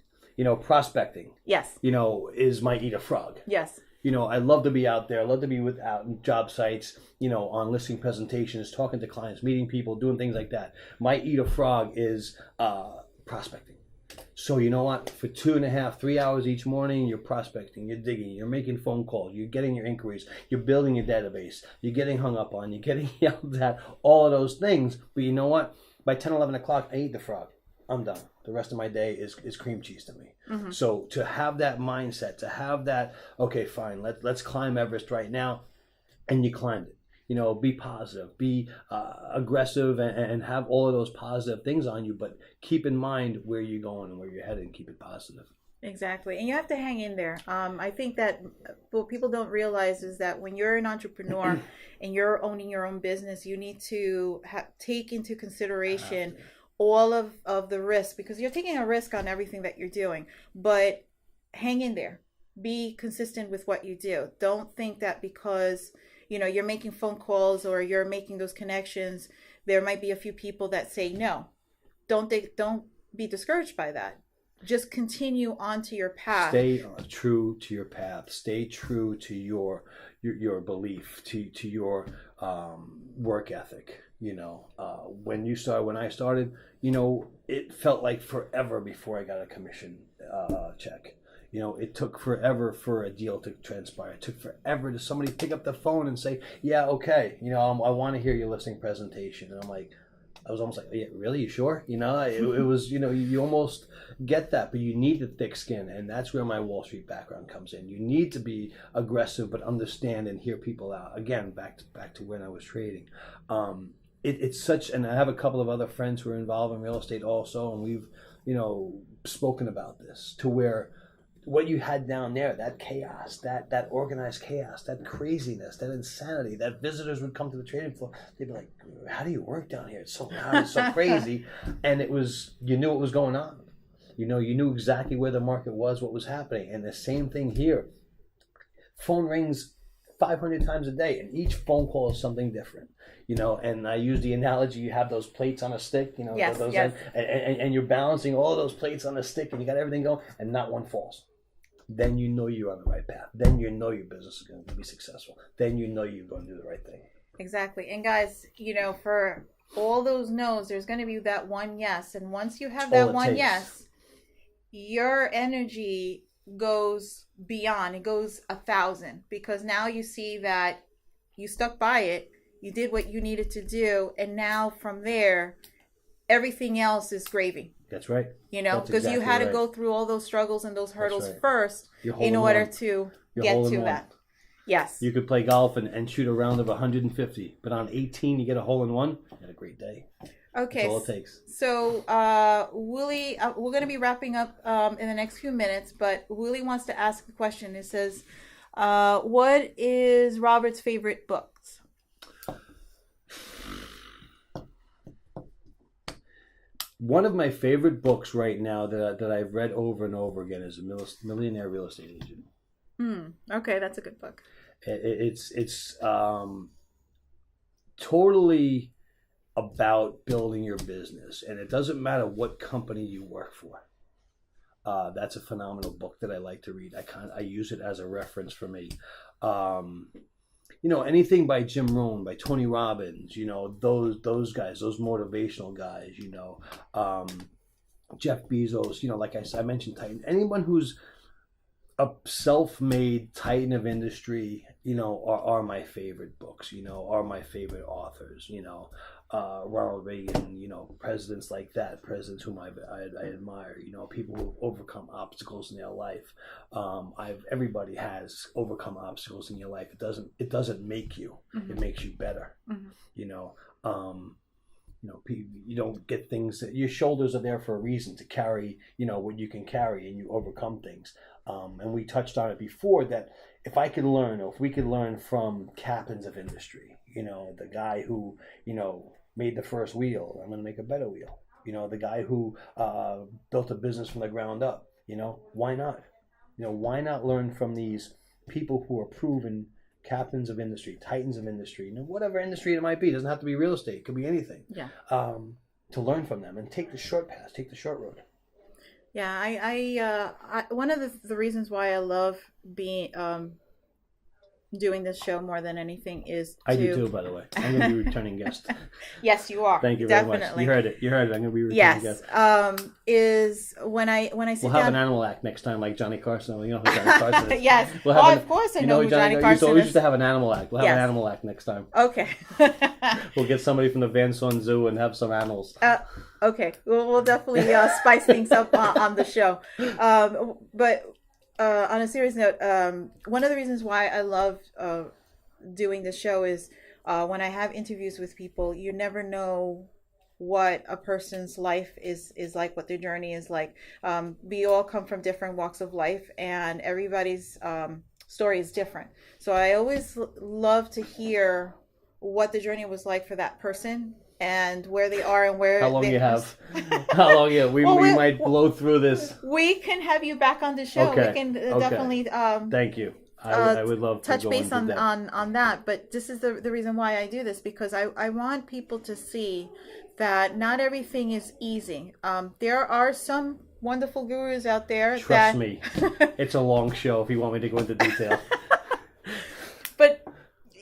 Prospecting. Yes. Is my eat a frog. Yes. I love to be out there. I love to be out in job sites, on listing presentations, talking to clients, meeting people, doing things like that. My eat a frog is prospecting. So you know what? For 2.5, 3 hours each morning, you're prospecting, you're digging, you're making phone calls, you're getting your inquiries, you're building your database, you're getting hung up on, you're getting yelled at, all of those things. But you know what? By 10, 11 o'clock, I eat the frog. I'm done. The rest of my day is cream cheese to me. Mm-hmm. So to have that mindset, to have that, okay, fine, let's climb Everest right now, and you climbed it. Be positive, be aggressive, and have all of those positive things on you, but keep in mind where you're going and where you're headed and keep it positive. Exactly. And you have to hang in there. I think that what people don't realize is that when you're an entrepreneur and you're owning your own business, you need to take into consideration all of the risk, because you're taking a risk on everything that you're doing. But hang in there. Be consistent with what you do. Don't think that because you're making phone calls or you're making those connections, there might be a few people that say no. Don't be discouraged by that. Just continue on to your path. Stay true to your path. Stay true to your belief, to your work ethic. When I started, it felt like forever before I got a commission check. It took forever for a deal to transpire. It took forever to somebody pick up the phone and say, yeah, okay, I want to hear your listing presentation. And I'm like, I was almost like, yeah, really? You sure? It was, you almost get that, but you need the thick skin. And that's where my Wall Street background comes in. You need to be aggressive, but understand and hear people out. Again, back to when I was trading. It's such, and I have a couple of other friends who are involved in real estate also, and we've, spoken about this, to where what you had down there, that chaos, that organized chaos, that craziness, that insanity, that visitors would come to the trading floor, they'd be like, how do you work down here? It's so loud, it's so crazy. And you knew what was going on. You knew exactly where the market was, what was happening. And the same thing here. Phone rings 500 times a day, and each phone call is something different. And I use the analogy, you have those plates on a stick, yes, those yes. And you're balancing all those plates on a stick, and you got everything going, and not one falls. Then you know you're on the right path. Then you know your business is going to be successful. Then you know you're going to do the right thing. Exactly. And guys, for all those no's, there's going to be that one yes. And once you have that one yes, your energy goes beyond. It goes 1,000, because now you see that you stuck by it. You did what you needed to do. And now from there, everything else is gravy. That's right. Because you had to go through all those struggles and those hurdles first in order to get to that. Yes. You could play golf and shoot a round of 150, but on 18 you get a hole in one. You had a great day. Okay. That's all it takes. So, Willie, we're going to be wrapping up in the next few minutes, but Willie wants to ask a question. It says, what is Robert's favorite books? One of my favorite books right now that I've read over and over again is A Millionaire Real Estate Agent. Okay, that's a good book. It's totally about building your business, and it doesn't matter what company you work for. That's a phenomenal book that I like to read. I use it as a reference for me. Anything by Jim Rohn, by Tony Robbins, those guys, those motivational guys, Jeff Bezos, like I mentioned, Titan. Anyone who's a self-made titan of industry, are my favorite books, are my favorite authors, Ronald Reagan, presidents like that, presidents whom I admire, people who have overcome obstacles in their life. Everybody has overcome obstacles in your life. It doesn't make you, it makes you better. You don't get things that your shoulders are there for a reason, to carry, what you can carry, and you overcome things. And we touched on it before, that if we could learn from captains of industry, the guy who, made the first wheel, I'm going to make a better wheel. The guy who built a business from the ground up, why not? Why not learn from these people who are proven captains of industry, titans of industry, whatever industry it might be. It doesn't have to be real estate. It could be anything. Yeah. To learn from them and take the short path, take the short road. Yeah, I one of the reasons why I love being doing this show more than anything is I do too, by the way. I'm going to be returning guest. Yes, you are. Thank you Definitely. very much. You heard it. I'm going to be returning guest. Is when I sit we'll down. have an animal act next time, like Johnny Carson. You know who Johnny Carson is. Yes. Of course I know who Johnny Carson is. We used to have an animal act. We'll have an animal act next time. Okay. We'll get somebody from the Van Son Zoo and have some animals. Okay. We'll definitely spice things up on the show. But on a serious note, one of the reasons why I love doing this show is when I have interviews with people, you never know what a person's life is like, what their journey is like. We all come from different walks of life, and everybody's story is different. So I always love to hear what the journey was like for that person and where they are and where. How long you have? How long you? We might blow through this. We can have you back on the show. Okay. We can definitely. Thank you. I would love to touch go base into on that, but this is the reason why I do this, because I want people to see that not everything is easy. There are some wonderful gurus out there. Trust me, it's a long show if you want me to go into detail. But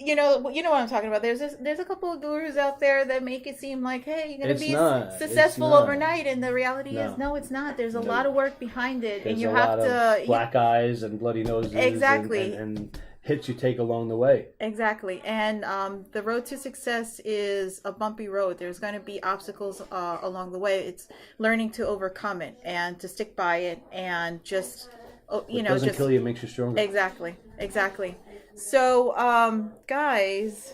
you know what I'm talking about. There's a couple of gurus out there that make it seem like, hey, you're gonna be successful overnight, and the reality is, no, it's not. There's a lot of work behind it, There's and you a have lot to of black eyes and bloody noses. Exactly. And hits you take along the way. Exactly. And the road to success is a bumpy road. There's going to be obstacles along the way. It's learning to overcome it and to stick by it and just, What doesn't kill you makes you stronger. Exactly. Exactly. So, guys,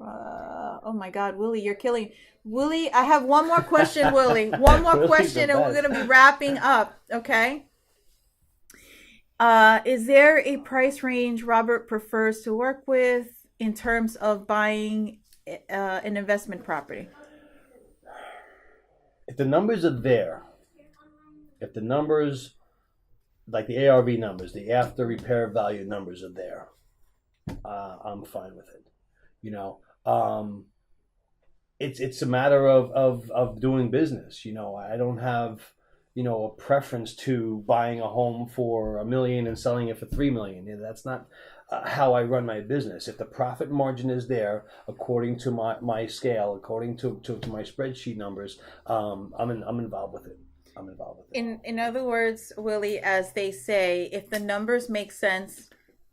oh my God, Willie, you're killing. Willie, I have one more question, Willie. One more question, and we're going to be wrapping up. Okay. Is there a price range Robert prefers to work with in terms of buying an investment property? If the numbers are there, if the numbers, like the ARV numbers, the after repair value numbers are there, I'm fine with it. You know, it's a matter of doing business. You know, I don't have, you know, a preference to buying a home for $1 million and selling it for $3 million. That's not how I run my business. If the profit margin is there, according to my scale, according to my spreadsheet numbers, I'm involved with it. I'm involved with it. In other words, Willie, as they say, if the numbers make sense,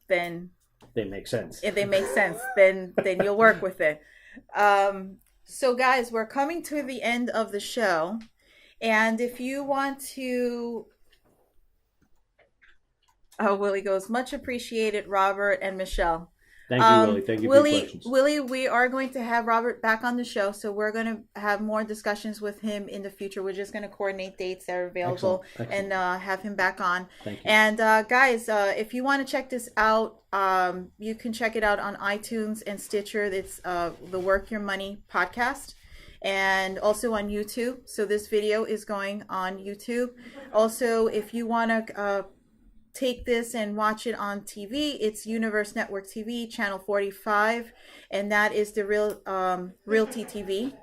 then they make sense. If they make sense, then you'll work with it. So guys, we're coming to the end of the show. And if you want to, Willie goes, much appreciated, Robert and Michelle. Thank you, Willie. Thank you for your questions. Willie, we are going to have Robert back on the show, so we're going to have more discussions with him in the future. We're just going to coordinate dates that are available. Excellent. And have him back on. Thank you. And guys, if you want to check this out, you can check it out on iTunes and Stitcher. It's the Work Your Money podcast. And also on YouTube. So this video is going on YouTube. Also, if you want to take this and watch it on TV, it's Universe Network TV, channel 45, and that is the Realty TV.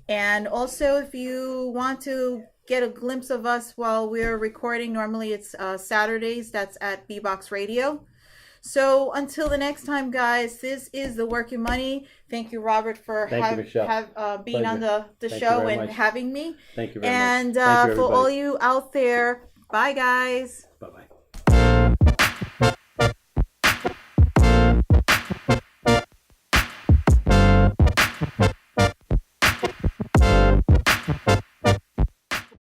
And also, if you want to get a glimpse of us while we're recording, normally it's Saturdays, that's at B-Box Radio. So until the next time, guys, this is the Work Your Money. Thank you, Robert, for being on the show and having me. Thank you very much. And for all you out there, bye, guys. Bye-bye.